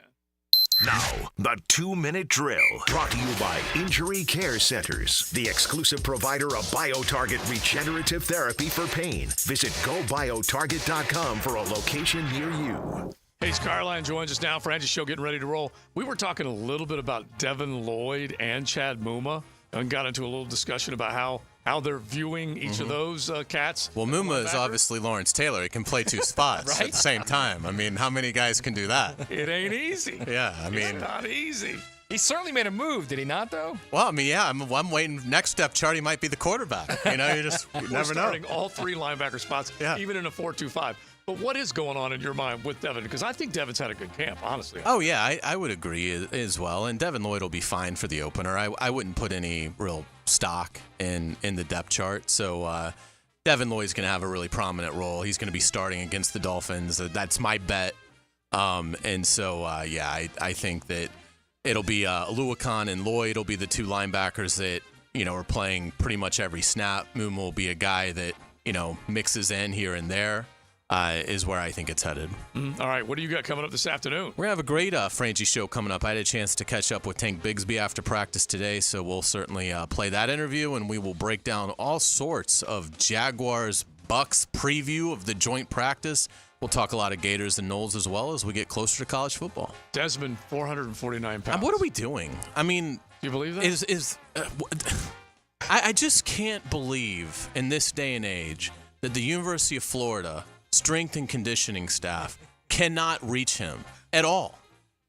Now, the 2-minute drill, brought to you by Injury Care Centers, the exclusive provider of BioTarget regenerative therapy for pain. Visit GoBioTarget.com for a location near you. Hayes Carline joins us now for Angie's Show, getting ready to roll. We were talking a little bit about Devin Lloyd and Chad Muma and got into a little discussion about how they're viewing each of those cats. Well, Muma is obviously Lawrence Taylor. He can play 2 spots at the same time. I mean, how many guys can do that? It ain't easy. Yeah, I mean. It's not easy. He certainly made a move, did he not, though? Well, I mean, yeah, I'm waiting. Next step, chart, he might be the quarterback. You know, you never know. Starting all 3 linebacker spots, even in a 4-2-5. But what is going on in your mind with Devin? Because I think Devin's had a good camp, honestly. Oh, yeah, I would agree as well. And Devin Lloyd will be fine for the opener. I wouldn't put any real stock in the depth chart. So Devin Lloyd's going to have a really prominent role. He's going to be starting against the Dolphins. That's my bet. And so, I think that it'll be Aluakon and Lloyd will be the 2 linebackers that, are playing pretty much every snap. Moom will be a guy that, mixes in here and there. Is where I think it's headed. All right, what do you got coming up this afternoon? We're going to have a great Frangie show coming up. I had a chance to catch up with Tank Bigsby after practice today, so we'll certainly play that interview, and we will break down all sorts of Jaguars-Bucs preview of the joint practice. We'll talk a lot of Gators and Knowles as well as we get closer to college football. Desmond, 449 pounds. And what are we doing? I mean, do you believe that? I just can't believe in this day and age that the University of Florida strength and conditioning staff cannot reach him at all.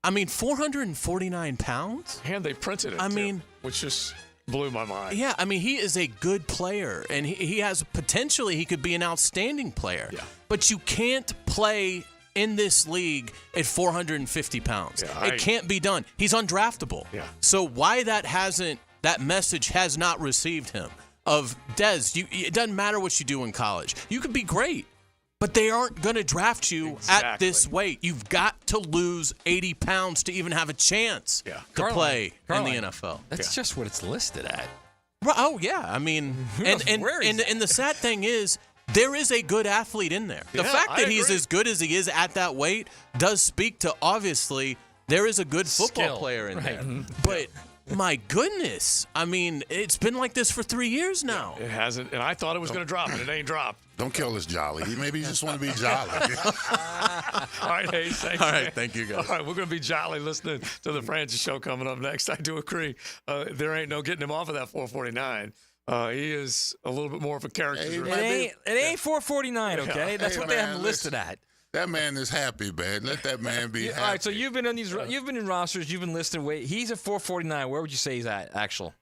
I mean, 449 pounds? And they printed it, which just blew my mind. Yeah, I mean, he is a good player, and he has potentially, he could be an outstanding player. Yeah. But you can't play in this league at 450 pounds. Yeah, it can't be done. He's undraftable. Yeah. So why that message has not received him of Dez, it doesn't matter what you do in college. You could be great, but they aren't going to draft you at this weight. You've got to lose 80 pounds to even have a chance to play in the NFL. That's just what it's listed at. Oh, yeah. I mean, and the sad thing is, there is a good athlete in there. The fact that he's as good as he is at that weight does speak to, obviously, there is a good football player in there. But my goodness, I mean, it's been like this for 3 years now. It hasn't, and I thought it was going to drop, and it ain't dropped. Don't kill us, Jolly. Maybe you just want to be jolly. All right, Hayes, thanks. All right, thank you, guys. All right, we're going to be jolly listening to the Francis Show coming up next. I do agree. There ain't no getting him off of that 449. He is a little bit more of a character. It ain't 449, okay? That's what they have him listed at. That man is happy, man. Let that man be happy. All right, so you've been in rosters, you've been listed weight. He's at 449. Where would you say he's at? Actual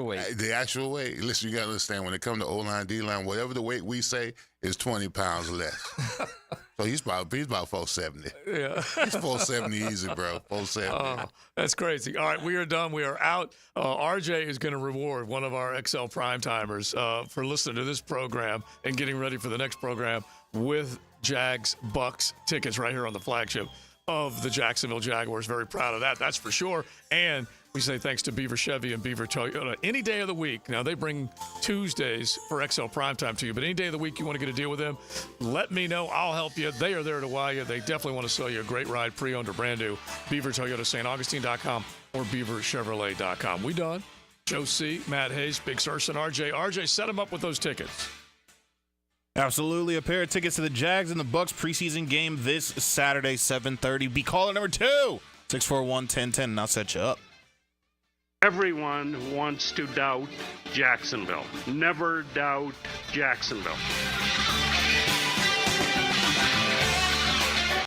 weight. The actual weight. Listen, you got to understand, when it comes to O-line, D-line, whatever the weight we say is 20 pounds less. So he's about 470. Yeah. He's 470 easy, bro. 470. That's crazy. All right, we are done. We are out. RJ is going to reward one of our XL Primetimers for listening to this program and getting ready for the next program with Jags Bucks tickets right here on the flagship of the Jacksonville Jaguars. Very proud of that, that's for sure. And we say thanks to Beaver Chevy and Beaver Toyota. Any day of the week, now they bring Tuesdays for XL Primetime to you, but any day of the week you want to get a deal with them, let me know. I'll help you. They are there to wow you. They definitely want to sell you a great ride, pre-owned or brand new. Beaver Toyota, StAugustine.com or BeaverChevrolet.com. We done. Joe C., Matt Hayes, Big Searcy, and RJ. RJ, set them up with those tickets. Absolutely. A pair of tickets to the Jags and the Bucks preseason game this Saturday, 7:30. Be caller number 2, 641-1010, and I'll set you up. Everyone wants to doubt Jacksonville. Never doubt Jacksonville.